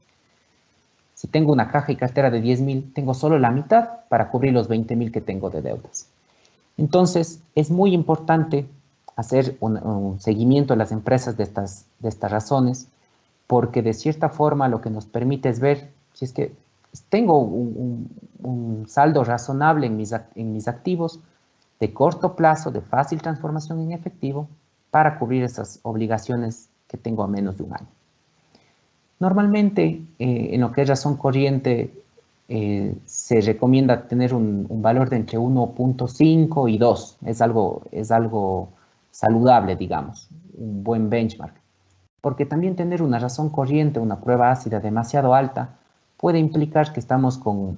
Si tengo una caja y cartera de 10.000, tengo solo la mitad para cubrir los 20.000 que tengo de deudas. Entonces, es muy importante hacer un seguimiento a las empresas de estas razones, porque de cierta forma lo que nos permite es ver si es que tengo un saldo razonable en mis activos de corto plazo, de fácil transformación en efectivo, para cubrir esas obligaciones que tengo a menos de un año. Normalmente, en lo que es razón corriente, se recomienda tener un valor de entre 1.5 y 2. Es algo saludable, digamos, un buen benchmark. Porque también tener una razón corriente, una prueba ácida demasiado alta, puede implicar que estamos con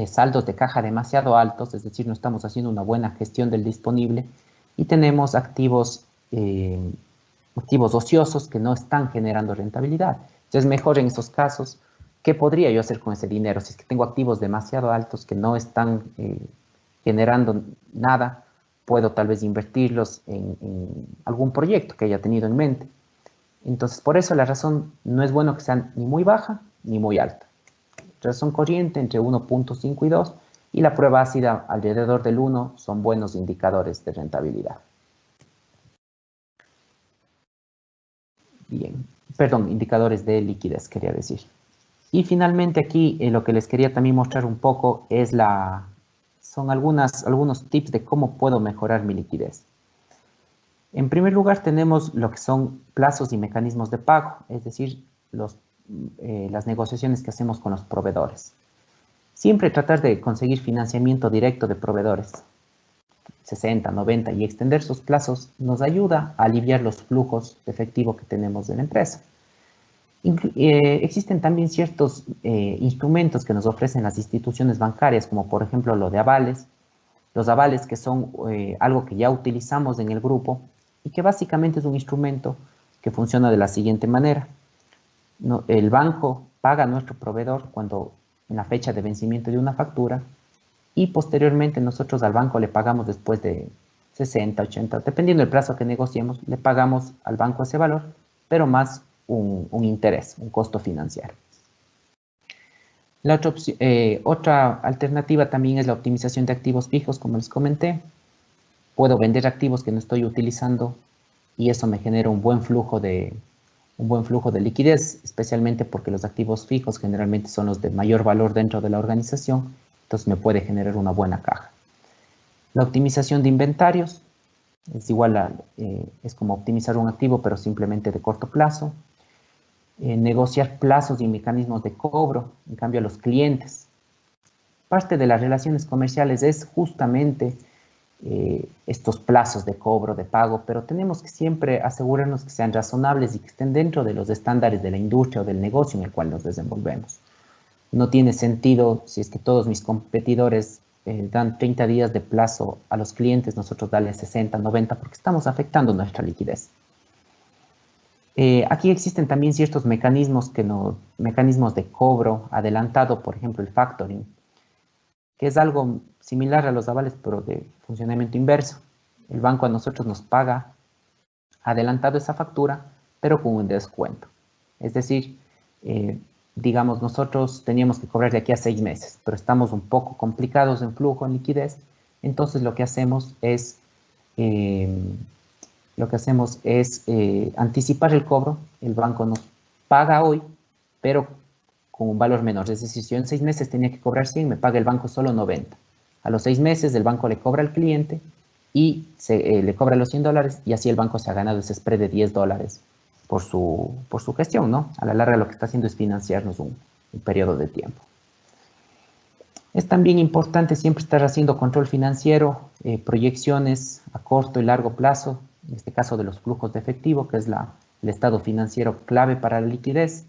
saldos de caja demasiado altos, es decir, no estamos haciendo una buena gestión del disponible y tenemos activos ociosos que no están generando rentabilidad. Entonces, mejor en esos casos, ¿qué podría yo hacer con ese dinero? Si es que tengo activos demasiado altos que no están generando nada, puedo tal vez invertirlos en algún proyecto que haya tenido en mente. Entonces, por eso la razón no es bueno que sea ni muy baja ni muy alta. Razón corriente entre 1.5 y 2 y la prueba ácida alrededor del 1 son buenos indicadores de rentabilidad. Bien, perdón, indicadores de liquidez quería decir. Y finalmente aquí lo que les quería también mostrar un poco es son algunos tips de cómo puedo mejorar mi liquidez. En primer lugar tenemos lo que son plazos y mecanismos de pago, es decir, las negociaciones que hacemos con los proveedores. Siempre tratar de conseguir financiamiento directo de proveedores, 60, 90, y extender sus plazos nos ayuda a aliviar los flujos de efectivo que tenemos de la empresa. Existen también ciertos instrumentos que nos ofrecen las instituciones bancarias, como por ejemplo lo de avales. Los avales que son algo que ya utilizamos en el grupo y que básicamente es un instrumento que funciona de la siguiente manera. El banco paga a nuestro proveedor cuando en la fecha de vencimiento de una factura y posteriormente nosotros al banco le pagamos después de 60, 80, dependiendo del plazo que negociemos, le pagamos al banco ese valor, pero más un interés, un costo financiero. La otra alternativa también es la optimización de activos fijos, como les comenté. Puedo vender activos que no estoy utilizando y eso me genera un buen flujo de liquidez, especialmente porque los activos fijos generalmente son los de mayor valor dentro de la organización, entonces me puede generar una buena caja. La optimización de inventarios es igual es como optimizar un activo, pero simplemente de corto plazo. Negociar plazos y mecanismos de cobro, en cambio a los clientes. Parte de las relaciones comerciales es justamente estos plazos de cobro, de pago, pero tenemos que siempre asegurarnos que sean razonables y que estén dentro de los estándares de la industria o del negocio en el cual nos desenvolvemos. No tiene sentido si es que todos mis competidores dan 30 días de plazo a los clientes, nosotros darle 60, 90, porque estamos afectando nuestra liquidez. Aquí existen también ciertos mecanismos de cobro adelantado, por ejemplo el factoring, que es algo similar a los avales, pero de funcionamiento inverso. El banco a nosotros nos paga adelantado esa factura, pero con un descuento. Es decir, digamos, nosotros teníamos que cobrar de aquí a 6 meses, pero estamos un poco complicados en flujo, en liquidez, entonces lo que hacemos es anticipar el cobro. El banco nos paga hoy, pero con un valor menor. Es decir, si yo en 6 meses tenía que cobrar 100, me paga el banco solo 90. A los 6 meses el banco le cobra al cliente y le cobra los $100 y así el banco se ha ganado ese spread de $10 por su gestión, ¿no? A la larga lo que está haciendo es financiarnos un periodo de tiempo. Es también importante siempre estar haciendo control financiero, proyecciones a corto y largo plazo, en este caso de los flujos de efectivo, que es el estado financiero clave para la liquidez.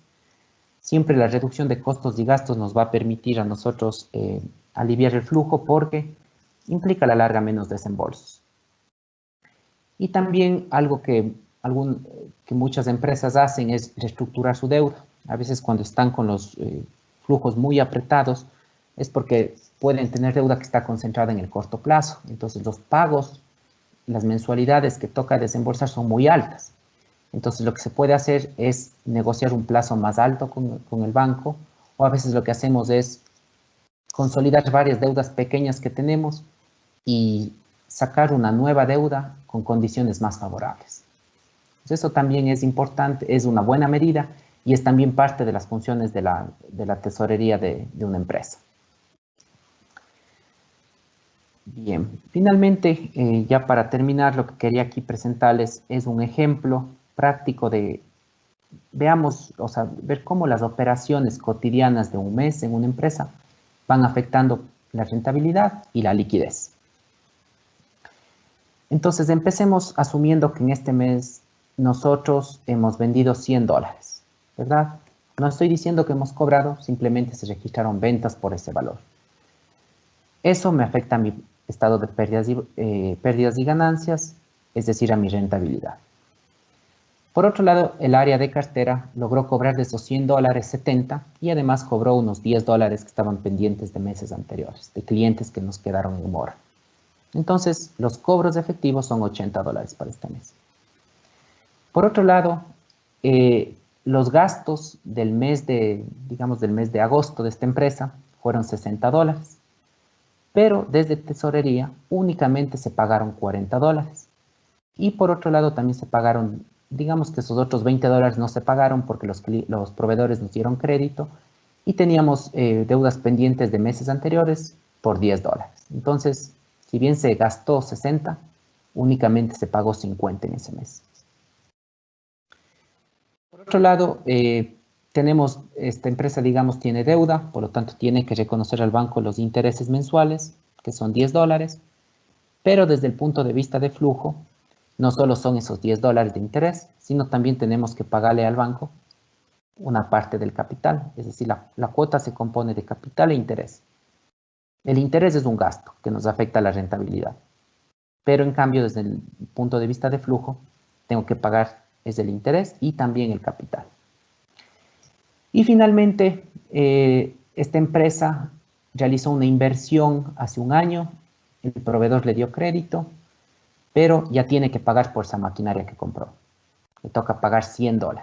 Siempre la reducción de costos y gastos nos va a permitir a nosotros aliviar el flujo porque implica a la larga menos desembolsos. Y también algo que muchas empresas hacen es reestructurar su deuda. A veces cuando están con los flujos muy apretados es porque pueden tener deuda que está concentrada en el corto plazo. Entonces los pagos, las mensualidades que toca desembolsar son muy altas. Entonces lo que se puede hacer es negociar un plazo más alto con el banco, o a veces lo que hacemos es consolidar varias deudas pequeñas que tenemos y sacar una nueva deuda con condiciones más favorables. Entonces, eso también es importante, es una buena medida y es también parte de las funciones de la tesorería de una empresa. Bien, finalmente, ya para terminar, lo que quería aquí presentarles es un ejemplo práctico de, ver cómo las operaciones cotidianas de un mes en una empresa van afectando la rentabilidad y la liquidez. Entonces, empecemos asumiendo que en este mes nosotros hemos vendido $100, ¿verdad? No estoy diciendo que hemos cobrado, simplemente se registraron ventas por ese valor. Eso me afecta a mi estado de pérdidas y ganancias, es decir, a mi rentabilidad. Por otro lado, el área de cartera logró cobrar de esos $100 70 y además cobró unos $10 que estaban pendientes de meses anteriores, de clientes que nos quedaron en mora. Entonces, los cobros efectivos son $80 para este mes. Por otro lado, los gastos del mes de agosto de esta empresa fueron $60, pero desde tesorería únicamente se pagaron $40. Y por otro lado también se pagaron, digamos que esos otros $20 no se pagaron porque los proveedores nos dieron crédito y teníamos deudas pendientes de meses anteriores por $10. Entonces, si bien se gastó 60, únicamente se pagó 50 en ese mes. Por otro lado, esta empresa, digamos, tiene deuda, por lo tanto tiene que reconocer al banco los intereses mensuales, que son $10, pero desde el punto de vista de flujo, no solo son esos $10 de interés, sino también tenemos que pagarle al banco una parte del capital, es decir, la cuota se compone de capital e interés. El interés es un gasto que nos afecta a la rentabilidad, pero en cambio desde el punto de vista de flujo tengo que pagar es el interés y también el capital. Y finalmente esta empresa realizó una inversión hace un año, el proveedor le dio crédito, pero ya tiene que pagar por esa maquinaria que compró. Le toca pagar $100.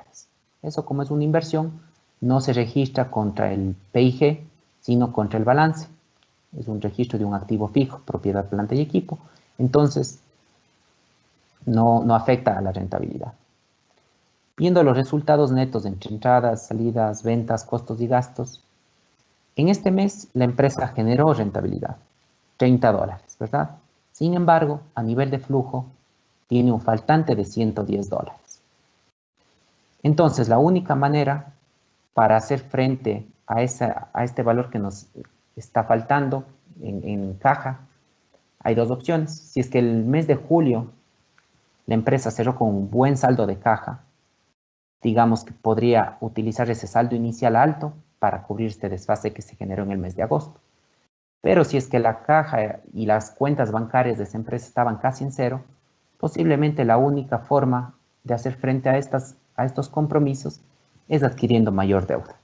Eso, como es una inversión, no se registra contra el PIG, sino contra el balance. Es un registro de un activo fijo, propiedad, planta y equipo. Entonces, no afecta a la rentabilidad. Viendo los resultados netos entre entradas, salidas, ventas, costos y gastos, en este mes la empresa generó rentabilidad, $30, ¿verdad? Sin embargo, a nivel de flujo, tiene un faltante de $110. Entonces, la única manera para hacer frente a este valor que nos está faltando en caja, hay dos opciones. Si es que el mes de julio la empresa cerró con un buen saldo de caja, digamos que podría utilizar ese saldo inicial alto para cubrir este desfase que se generó en el mes de agosto. Pero si es que la caja y las cuentas bancarias de esa empresa estaban casi en cero, posiblemente la única forma de hacer frente a estos compromisos es adquiriendo mayor deuda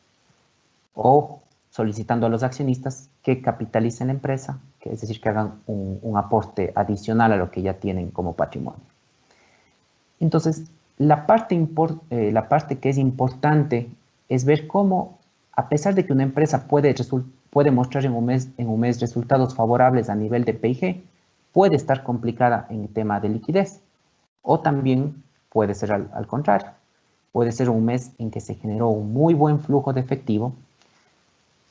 o solicitando a los accionistas que capitalicen la empresa, que es decir, que hagan un aporte adicional a lo que ya tienen como patrimonio. Entonces, la parte que es importante es ver cómo, a pesar de que una empresa puede mostrar en un mes resultados favorables a nivel de PIG, puede estar complicada en el tema de liquidez. O también puede ser al contrario. Puede ser un mes en que se generó un muy buen flujo de efectivo.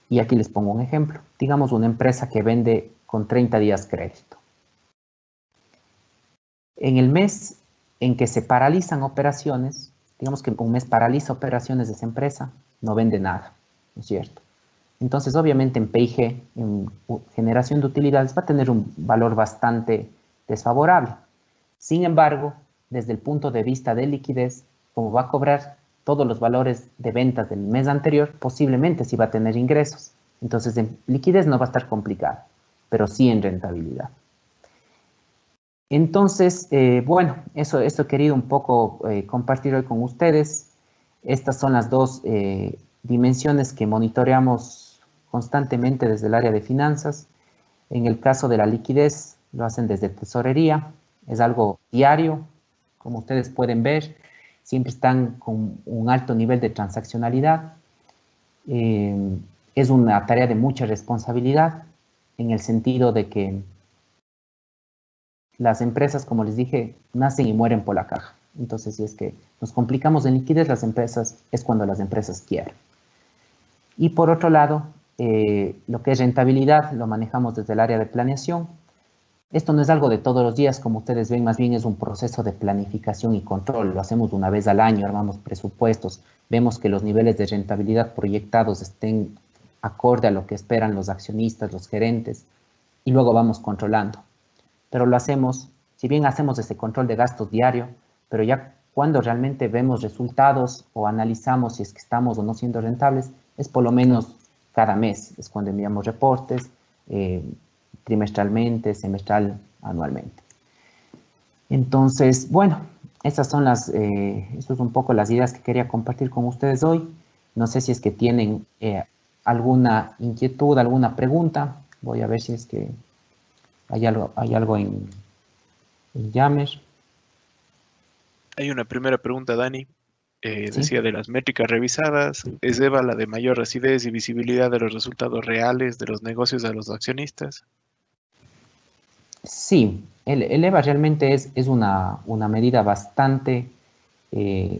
Y aquí les pongo un ejemplo. Digamos una empresa que vende con 30 días crédito. En el mes en que se paralizan operaciones, digamos que un mes paraliza operaciones de esa empresa, no vende nada, ¿no es cierto? Entonces, obviamente en PIG, en generación de utilidades, va a tener un valor bastante desfavorable. Sin embargo, desde el punto de vista de liquidez, como va a cobrar todos los valores de ventas del mes anterior, posiblemente sí va a tener ingresos. Entonces, en liquidez no va a estar complicado, pero sí en rentabilidad. Entonces, bueno, eso he querido un poco compartir hoy con ustedes. Estas son las dos dimensiones que monitoreamos constantemente desde el área de finanzas. En el caso de la liquidez, lo hacen desde tesorería. Es algo diario, como ustedes pueden ver. Siempre están con un alto nivel de transaccionalidad. Es una tarea de mucha responsabilidad en el sentido de que las empresas, como les dije, nacen y mueren por la caja. Entonces, si es que nos complicamos en liquidez, es cuando las empresas quiebran. Y por otro lado, lo que es rentabilidad lo manejamos desde el área de planeación. Esto no es algo de todos los días, como ustedes ven, más bien es un proceso de planificación y control. Lo hacemos una vez al año, armamos presupuestos, vemos que los niveles de rentabilidad proyectados estén acorde a lo que esperan los accionistas, los gerentes, y luego vamos controlando. Pero lo hacemos, si bien hacemos ese control de gastos diario, pero ya cuando realmente vemos resultados o analizamos si es que estamos o no siendo rentables, es por lo menos cada mes, es cuando enviamos reportes, trimestralmente, semestral, anualmente. Entonces, bueno, estas son eso es un poco las ideas que quería compartir con ustedes hoy. No sé si es que tienen alguna inquietud, alguna pregunta. Voy a ver si es que hay algo en Yammer. Hay una primera pregunta, Dani. ¿Sí? Decía de las métricas revisadas, ¿es EVA la de mayor rapidez y visibilidad de los resultados reales de los negocios a los accionistas? Sí, el EVA realmente es una medida bastante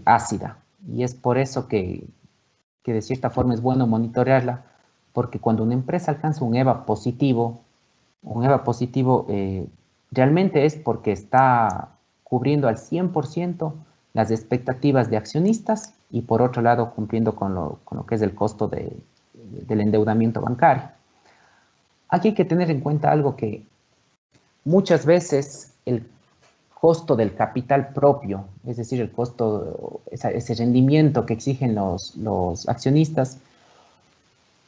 ácida y es por eso que de cierta forma es bueno monitorearla, porque cuando una empresa alcanza un EVA positivo realmente es porque está cubriendo al 100% las expectativas de accionistas y por otro lado cumpliendo con lo que es el costo del endeudamiento bancario. Aquí hay que tener en cuenta algo que muchas veces el costo del capital propio, es decir, el costo, ese rendimiento que exigen los accionistas,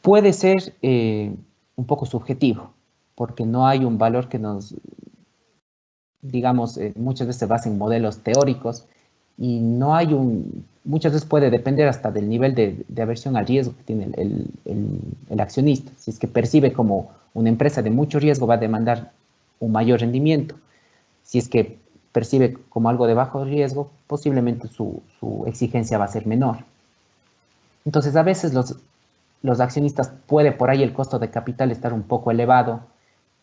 puede ser un poco subjetivo, porque no hay un valor que nos, digamos, muchas veces se basa en modelos teóricos y no hay muchas veces puede depender hasta del nivel de aversión al riesgo que tiene el accionista. Si es que percibe como una empresa de mucho riesgo, va a demandar un mayor rendimiento. Si es que percibe como algo de bajo riesgo, posiblemente su exigencia va a ser menor. Entonces, a veces los accionistas puede por ahí el costo de capital estar un poco elevado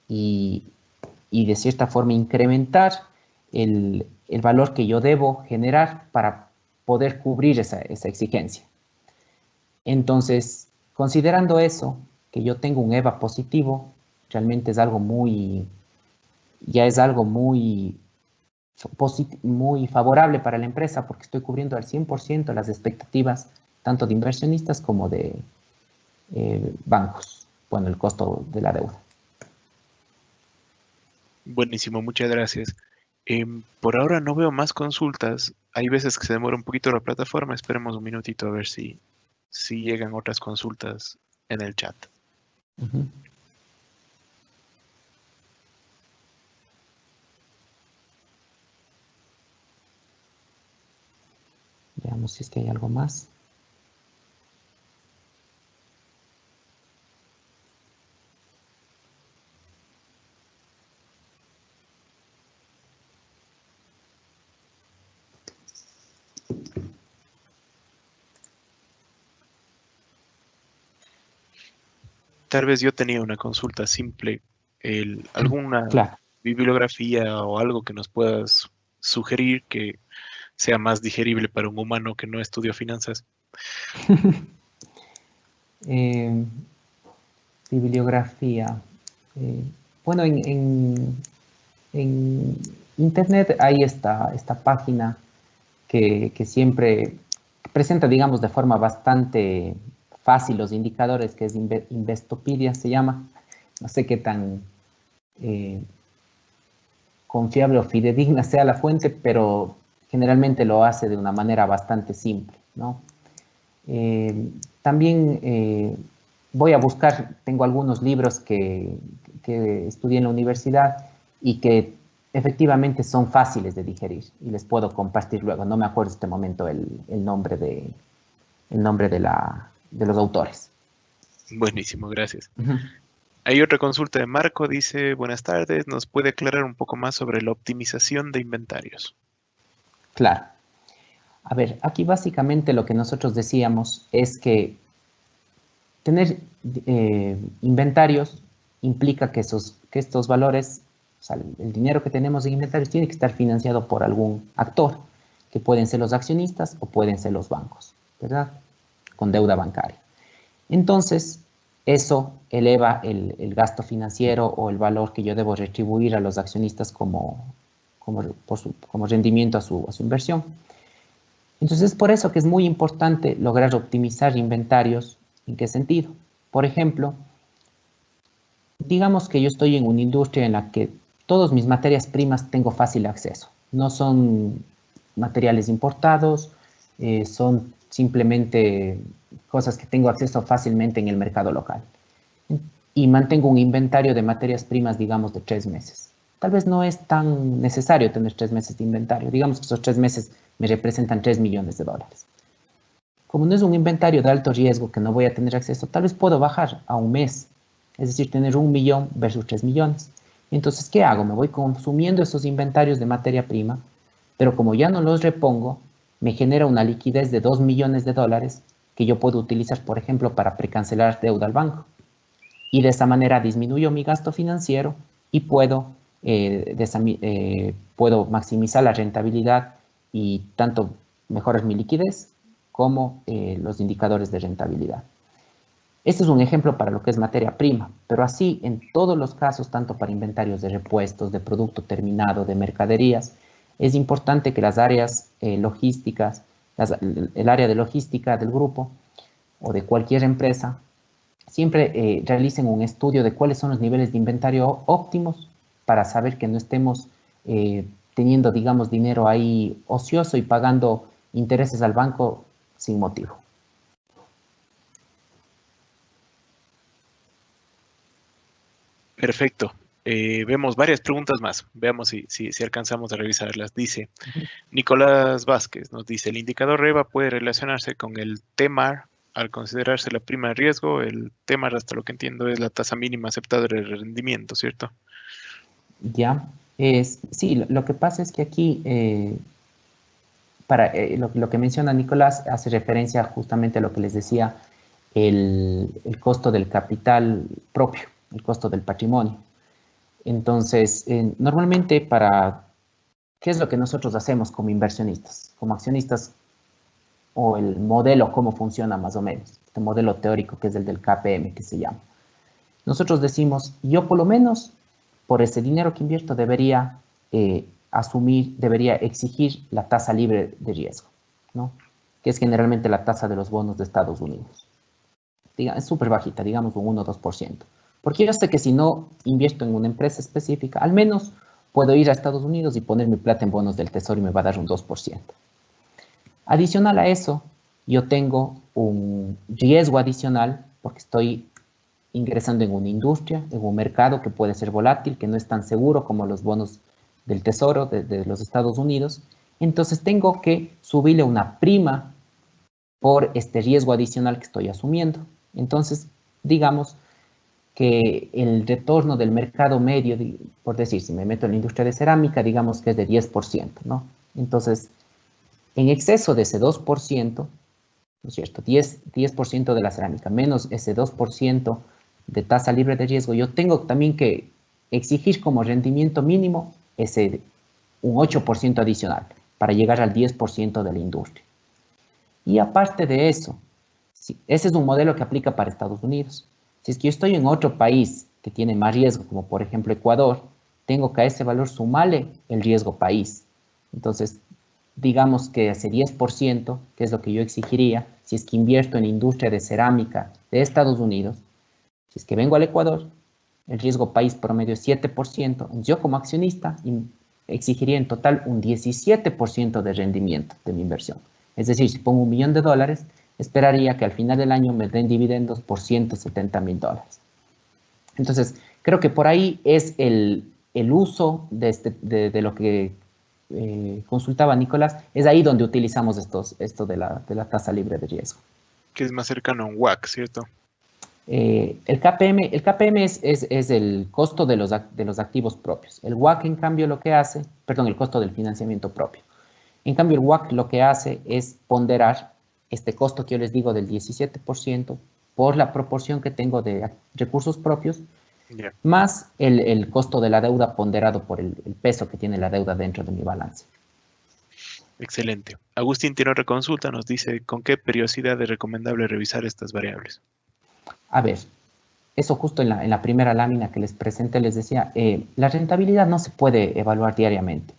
y de cierta forma incrementar el valor que yo debo generar para poder cubrir esa exigencia. Entonces, considerando eso, que yo tengo un EVA positivo, realmente es algo ya es algo muy favorable para la empresa porque estoy cubriendo al 100% las expectativas tanto de inversionistas como de bancos, bueno, el costo de la deuda. Buenísimo, muchas gracias. Por ahora no veo más consultas. Hay veces que se demora un poquito la plataforma. Esperemos un minutito a ver si llegan otras consultas en el chat. Uh-huh. Veamos si es que hay algo más. Tal vez yo tenía una consulta simple. ¿Alguna Claro. bibliografía o algo que nos puedas sugerir que sea más digerible para un humano que no estudió finanzas? Bibliografía. Bueno, en Internet hay esta página que siempre presenta, digamos, de forma bastante fácil los indicadores, que es Investopedia, se llama. No sé qué tan confiable o fidedigna sea la fuente, pero generalmente lo hace de una manera bastante simple, ¿no? También voy a buscar, tengo algunos libros que estudié en la universidad y que efectivamente son fáciles de digerir y les puedo compartir luego. No me acuerdo en este momento el nombre de los autores. Buenísimo, gracias. Uh-huh. Hay otra consulta de Marco, dice, buenas tardes, ¿nos puede aclarar un poco más sobre la optimización de inventarios? Claro. A ver, aquí básicamente lo que nosotros decíamos es que tener inventarios implica que estos valores, o sea, el dinero que tenemos en inventarios tiene que estar financiado por algún actor, que pueden ser los accionistas o pueden ser los bancos, ¿verdad? Con deuda bancaria. Entonces, eso eleva el gasto financiero o el valor que yo debo retribuir a los accionistas como rendimiento a su inversión. Entonces, es por eso que es muy importante lograr optimizar inventarios. ¿En qué sentido? Por ejemplo, digamos que yo estoy en una industria en la que todas mis materias primas tengo fácil acceso. No son materiales importados, son simplemente cosas que tengo acceso fácilmente en el mercado local. Y mantengo un inventario de materias primas, digamos, de 3 meses. Tal vez no es tan necesario tener 3 meses de inventario. Digamos que esos 3 meses me representan 3 millones de dólares. Como no es un inventario de alto riesgo que no voy a tener acceso, tal vez puedo bajar a un mes. Es decir, tener 1 millón versus 3 millones. Entonces, ¿qué hago? Me voy consumiendo esos inventarios de materia prima, pero como ya no los repongo, me genera una liquidez de 2 millones de dólares que yo puedo utilizar, por ejemplo, para precancelar deuda al banco. Y de esa manera disminuyo mi gasto financiero y puedo maximizar la rentabilidad y tanto mejorar mi liquidez como los indicadores de rentabilidad. Este es un ejemplo para lo que es materia prima, pero así en todos los casos, tanto para inventarios de repuestos, de producto terminado, de mercaderías, es importante que las áreas logísticas, el área de logística del grupo o de cualquier empresa, siempre realicen un estudio de cuáles son los niveles de inventario óptimos para saber que no estemos teniendo, digamos, dinero ahí ocioso y pagando intereses al banco sin motivo. Perfecto. Vemos varias preguntas más. Veamos si alcanzamos a revisarlas. Dice Nicolás Vázquez, nos dice, el indicador REVA puede relacionarse con el TEMAR al considerarse la prima de riesgo. El TEMAR, hasta lo que entiendo, es la tasa mínima aceptada de rendimiento, ¿cierto? Ya, sí, lo que pasa es que aquí, lo que menciona Nicolás hace referencia justamente a lo que les decía, el costo del capital propio, el costo del patrimonio. Entonces, normalmente ¿qué es lo que nosotros hacemos como inversionistas? Como accionistas, o el modelo, cómo funciona más o menos, este modelo teórico que es el del KPM, que se llama. Nosotros decimos, yo por lo menos, por ese dinero que invierto, debería debería exigir la tasa libre de riesgo, ¿no? Que es generalmente la tasa de los bonos de Estados Unidos. Es súper bajita, digamos un 1 o 2%. Porque yo sé que si no invierto en una empresa específica, al menos puedo ir a Estados Unidos y poner mi plata en bonos del Tesoro y me va a dar un 2%. Adicional a eso, yo tengo un riesgo adicional porque estoy ingresando en una industria, en un mercado que puede ser volátil, que no es tan seguro como los bonos del Tesoro de los Estados Unidos. Entonces tengo que subirle una prima por este riesgo adicional que estoy asumiendo. Entonces, digamos que el retorno del mercado medio, por decir, si me meto en la industria de cerámica, digamos que es de 10%, ¿no? Entonces, en exceso de ese 2%, ¿no es cierto? 10% de la cerámica, menos ese 2% de tasa libre de riesgo, yo tengo también que exigir como rendimiento mínimo un 8% adicional para llegar al 10% de la industria. Y aparte de eso, ese es un modelo que aplica para Estados Unidos. Si es que yo estoy en otro país que tiene más riesgo, como por ejemplo Ecuador, tengo que a ese valor sumarle el riesgo país. Entonces, digamos que ese 10%, que es lo que yo exigiría, si es que invierto en industria de cerámica de Estados Unidos, si es que vengo al Ecuador, el riesgo país promedio es 7%, yo como accionista exigiría en total un 17% de rendimiento de mi inversión. Es decir, si pongo $1 millón, esperaría que al final del año me den dividendos por $170,000. Entonces, creo que por ahí es el uso de lo que consultaba Nicolás, es ahí donde utilizamos esto de la tasa libre de riesgo. Que es más cercano a un WACC, ¿cierto? El KPM es el costo de los activos propios. El WACC, en cambio, lo que hace, perdón, el costo del financiamiento propio. En cambio, el WACC lo que hace es ponderar este costo que yo les digo del 17% por la proporción que tengo de recursos propios, más el costo de la deuda ponderado por el peso que tiene la deuda dentro de mi balance. Excelente. Agustín tiene otra consulta, nos dice, ¿con qué periodicidad es recomendable revisar estas variables? A ver, eso justo en la primera lámina que les presenté les decía, la rentabilidad no se puede evaluar diariamente.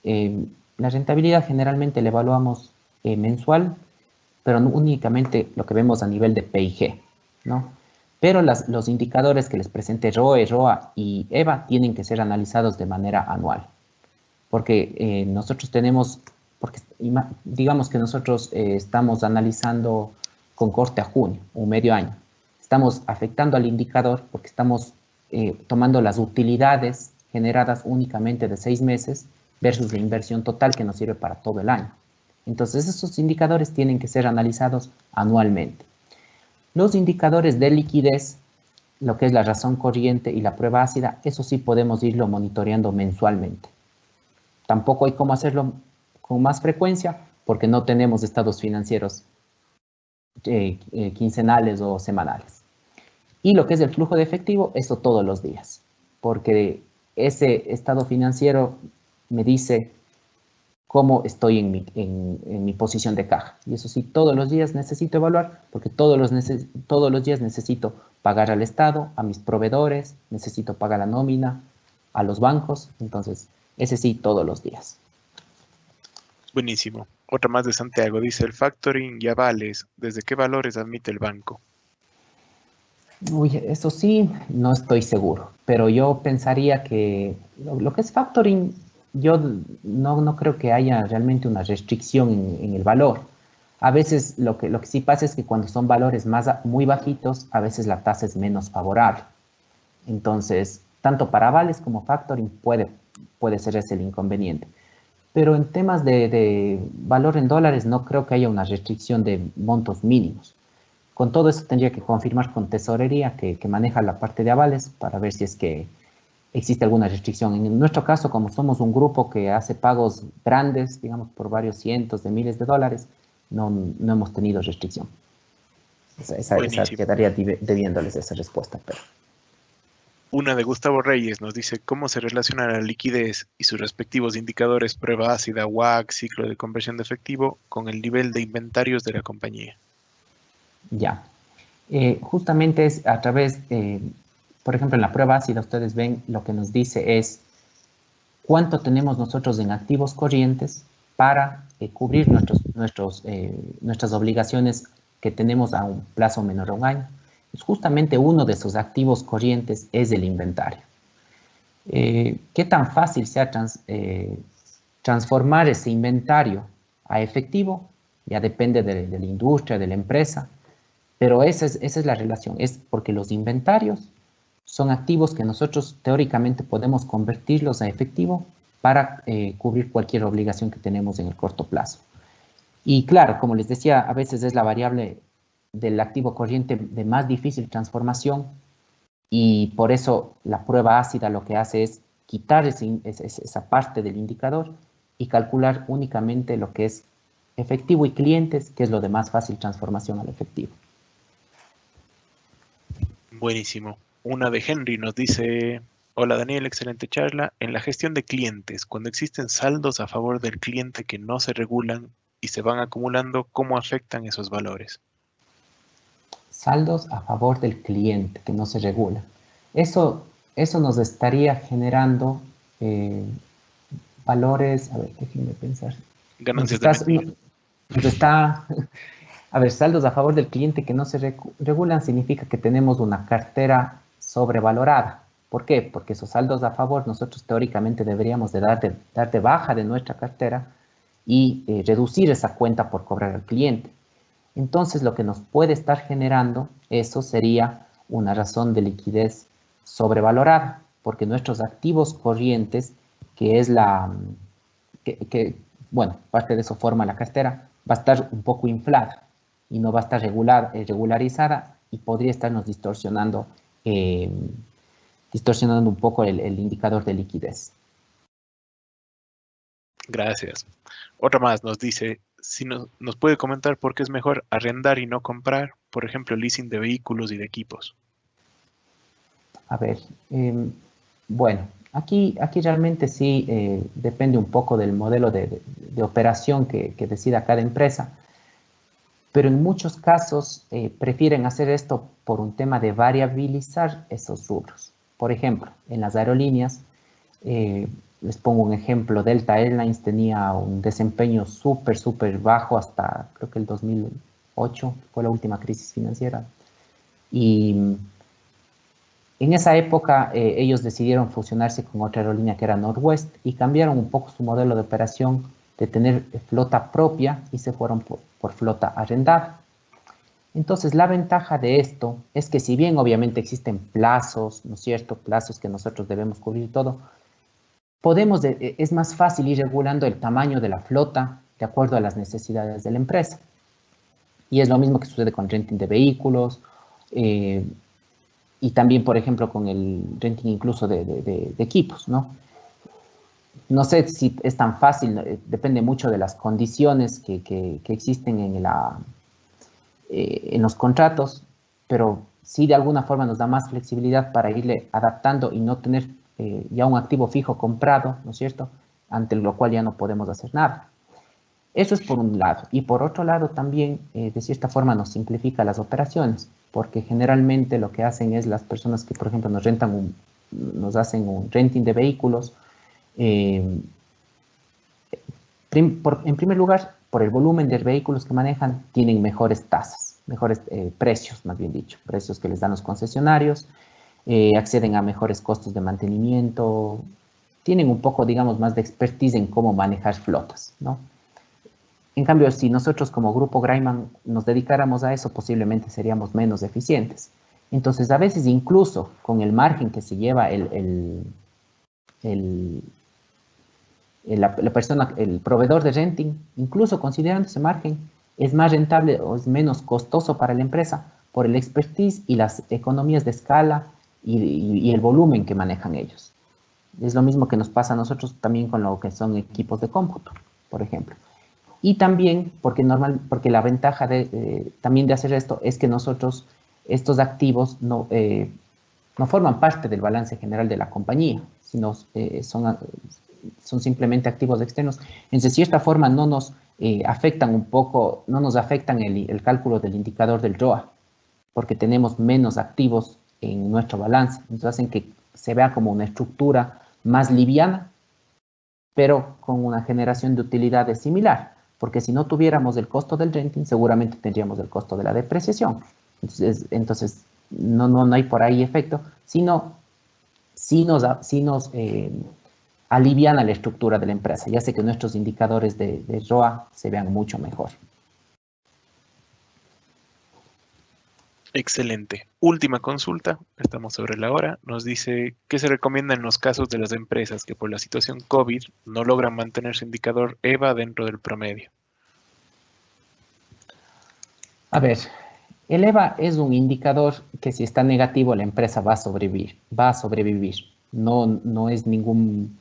La rentabilidad generalmente la evaluamos mensual, pero no únicamente lo que vemos a nivel de P&G, ¿no? Pero los indicadores que les presenté, ROE, ROA y EVA, tienen que ser analizados de manera anual. Porque nosotros digamos que nosotros estamos analizando con corte a junio, un medio año. Estamos afectando al indicador porque estamos tomando las utilidades generadas únicamente de 6 meses versus la inversión total que nos sirve para todo el año. Entonces, esos indicadores tienen que ser analizados anualmente. Los indicadores de liquidez, lo que es la razón corriente y la prueba ácida, eso sí podemos irlo monitoreando mensualmente. Tampoco hay cómo hacerlo con más frecuencia porque no tenemos estados financieros quincenales o semanales. Y lo que es el flujo de efectivo, eso todos los días, porque ese estado financiero me dice cómo estoy en mi posición de caja. Y eso sí, todos los días necesito evaluar, porque todos los días necesito pagar al Estado, a mis proveedores, necesito pagar la nómina, a los bancos. Entonces, ese sí, todos los días. Buenísimo. Otra más de Santiago. Dice, el factoring y avales, ¿desde qué valores admite el banco? Uy, eso sí, no estoy seguro. Pero yo pensaría que lo que es factoring, yo no creo que haya realmente una restricción en el valor. A veces lo que sí pasa es que cuando son valores muy bajitos, a veces la tasa es menos favorable. Entonces, tanto para avales como factoring puede ser ese el inconveniente. Pero en temas de valor en dólares no creo que haya una restricción de montos mínimos. Con todo eso tendría que confirmar con tesorería que maneja la parte de avales para ver si es que existe alguna restricción. En nuestro caso, como somos un grupo que hace pagos grandes, digamos por varios cientos de miles de dólares, no hemos tenido restricción. Esa quedaría debiéndoles esa respuesta. Pero. Una de Gustavo Reyes nos dice cómo se relaciona la liquidez y sus respectivos indicadores prueba ácida, WACC, ciclo de conversión de efectivo, con el nivel de inventarios de la compañía. Ya. Justamente es a través, por ejemplo, en la prueba ácida ustedes ven lo que nos dice es cuánto tenemos nosotros en activos corrientes para cubrir nuestras obligaciones que tenemos a un plazo menor a un año. Pues justamente uno de esos activos corrientes es el inventario. ¿Qué tan fácil sea transformar ese inventario a efectivo? Ya depende de la industria, de la empresa, pero esa es la relación. Es porque los inventarios son activos que nosotros teóricamente podemos convertirlos a efectivo para cubrir cualquier obligación que tenemos en el corto plazo. Y claro, como les decía, a veces es la variable del activo corriente de más difícil transformación y por eso la prueba ácida lo que hace es quitar esa parte del indicador y calcular únicamente lo que es efectivo y clientes, que es lo de más fácil transformación al efectivo. Buenísimo. Una de Henry nos dice, hola Daniel, excelente charla. En la gestión de clientes, cuando existen saldos a favor del cliente que no se regulan y se van acumulando, ¿cómo afectan esos valores? Saldos a favor del cliente que no se regula. Eso nos estaría generando valores, a ver, déjenme pensar. Ganancias de mentira. A ver, saldos a favor del cliente que no se regulan significa que tenemos una cartera sobrevalorada. ¿Por qué? Porque esos saldos a favor nosotros teóricamente deberíamos de dar de baja de nuestra cartera y reducir esa cuenta por cobrar al cliente. Entonces, lo que nos puede estar generando eso sería una razón de liquidez sobrevalorada, porque nuestros activos corrientes, que es bueno, parte de eso forma la cartera, va a estar un poco inflada y no va a estar regularizada y podría estarnos distorsionando un poco el indicador de liquidez. Gracias. Otra más nos dice, si nos puede comentar por qué es mejor arrendar y no comprar, por ejemplo, leasing de vehículos y de equipos. A ver, bueno, aquí realmente sí depende un poco del modelo de operación que decida cada empresa, pero en muchos casos prefieren hacer esto por un tema de variabilizar esos rubros. Por ejemplo, en las aerolíneas, les pongo un ejemplo, Delta Airlines tenía un desempeño súper bajo hasta creo que el 2008, fue la última crisis financiera. Y en esa época ellos decidieron fusionarse con otra aerolínea que era Northwest y cambiaron un poco su modelo de operación de tener flota propia y se fueron por flota arrendada. Entonces, la ventaja de esto es que si bien obviamente existen plazos, ¿no es cierto? Plazos que nosotros debemos cubrir y todo, es más fácil ir regulando el tamaño de la flota de acuerdo a las necesidades de la empresa. Y es lo mismo que sucede con renting de vehículos y también, por ejemplo, con el renting incluso de equipos, ¿no? No sé si es tan fácil, depende mucho de las condiciones que existen en los contratos, pero sí de alguna forma nos da más flexibilidad para irle adaptando y no tener ya un activo fijo comprado, ¿no es cierto?, ante lo cual ya no podemos hacer nada. Eso es por un lado. Y por otro lado también, de cierta forma, nos simplifica las operaciones, porque generalmente lo que hacen es las personas que, por ejemplo, nos hacen un renting de vehículos, en primer lugar, por el volumen de vehículos que manejan, tienen mejores tasas, mejores precios, más bien dicho, precios que les dan los concesionarios, acceden a mejores costos de mantenimiento, tienen un poco, digamos, más de expertise en cómo manejar flotas, ¿no? En cambio, si nosotros como Grupo Graiman nos dedicáramos a eso, posiblemente seríamos menos eficientes. Entonces, a veces incluso con el margen que se lleva la persona, el proveedor de renting, incluso considerando ese margen, es más rentable o es menos costoso para la empresa por el expertise y las economías de escala y el volumen que manejan ellos. Es lo mismo que nos pasa a nosotros también con lo que son equipos de cómputo, por ejemplo. Y también porque la ventaja también de hacer esto es que nosotros, estos activos no forman parte del balance general de la compañía, sino son simplemente activos externos. Entonces, de cierta forma, no nos afectan un poco, no nos afectan el cálculo del indicador del ROA, porque tenemos menos activos en nuestro balance. Entonces, hacen que se vea como una estructura más liviana, pero con una generación de utilidades similar, porque si no tuviéramos el costo del renting, seguramente tendríamos el costo de la depreciación. Entonces no hay por ahí efecto, sino sí nos aliviana la estructura de la empresa, ya sé que nuestros indicadores de ROA se vean mucho mejor. Excelente. Última consulta, estamos sobre la hora. Nos dice, ¿qué se recomienda en los casos de las empresas que por la situación COVID no logran mantener su indicador EVA dentro del promedio? A ver, el EVA es un indicador que si está negativo la empresa va a sobrevivir. No es ningún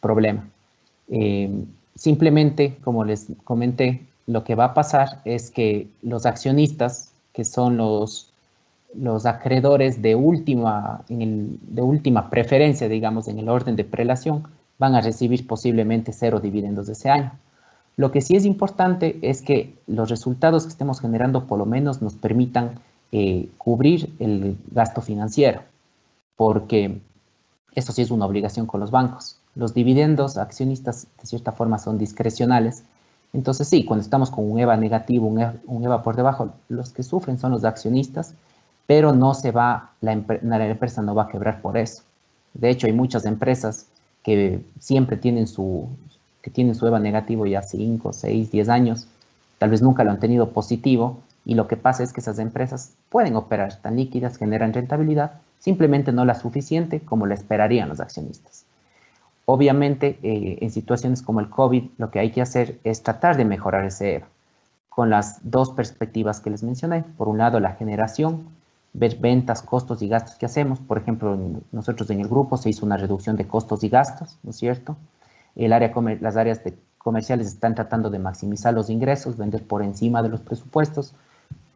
problema. Simplemente, como les comenté, lo que va a pasar es que los accionistas, que son los acreedores de última preferencia, digamos, en el orden de prelación, van a recibir posiblemente 0 dividendos de ese año. Lo que sí es importante es que los resultados que estemos generando por lo menos nos permitan cubrir el gasto financiero, porque esto sí es una obligación con los bancos. Los dividendos accionistas de cierta forma son discrecionales. Entonces sí, cuando estamos con un EVA negativo, un EVA por debajo, los que sufren son los accionistas, pero la empresa no va a quebrar por eso. De hecho, hay muchas empresas que siempre tienen su EVA negativo ya 5, 6, 10 años, tal vez nunca lo han tenido positivo, y lo que pasa es que esas empresas pueden operar, están líquidas, generan rentabilidad, simplemente no la suficiente como la esperarían los accionistas. Obviamente, en situaciones como el COVID, lo que hay que hacer es tratar de mejorar ese EVA, con las dos perspectivas que les mencioné. Por un lado, la generación, ver ventas, costos y gastos que hacemos. Por ejemplo, nosotros en el grupo se hizo una reducción de costos y gastos, ¿no es cierto? Las áreas comerciales están tratando de maximizar los ingresos, vender por encima de los presupuestos.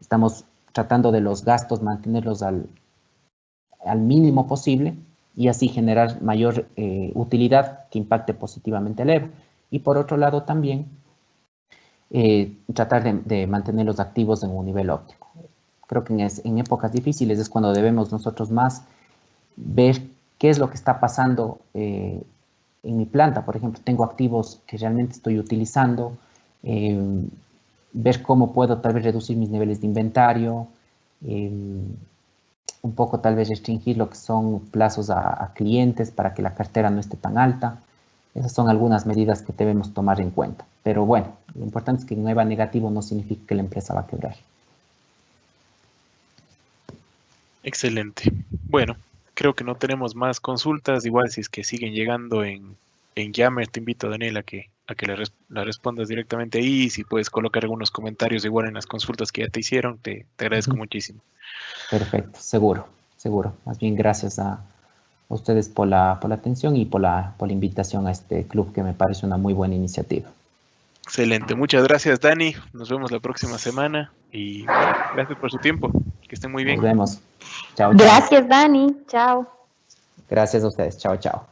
Estamos tratando de los gastos mantenerlos al mínimo posible y así generar mayor utilidad que impacte positivamente el EVA. Y por otro lado también tratar de mantener los activos en un nivel óptimo. Creo que en épocas difíciles es cuando debemos nosotros más ver qué es lo que está pasando en mi planta. Por ejemplo, tengo activos que realmente estoy utilizando, ver cómo puedo tal vez reducir mis niveles de inventario, un poco tal vez restringir lo que son plazos a clientes para que la cartera no esté tan alta. Esas son algunas medidas que debemos tomar en cuenta. Pero bueno, lo importante es que un EVA negativo no significa que la empresa va a quebrar. Excelente. Bueno, creo que no tenemos más consultas. Igual si es que siguen llegando en Yammer, te invito, Daniel, a que la respondas directamente ahí. Si puedes colocar algunos comentarios igual en las consultas que ya te hicieron, te agradezco muchísimo. Perfecto, seguro. Más bien gracias a ustedes por la atención y por la invitación a este club, que me parece una muy buena iniciativa. Excelente, muchas gracias, Dani. Nos vemos la próxima semana y gracias por su tiempo. Que estén muy bien. Nos vemos. Chao. Gracias, Dani. Chao. Gracias a ustedes. Chao.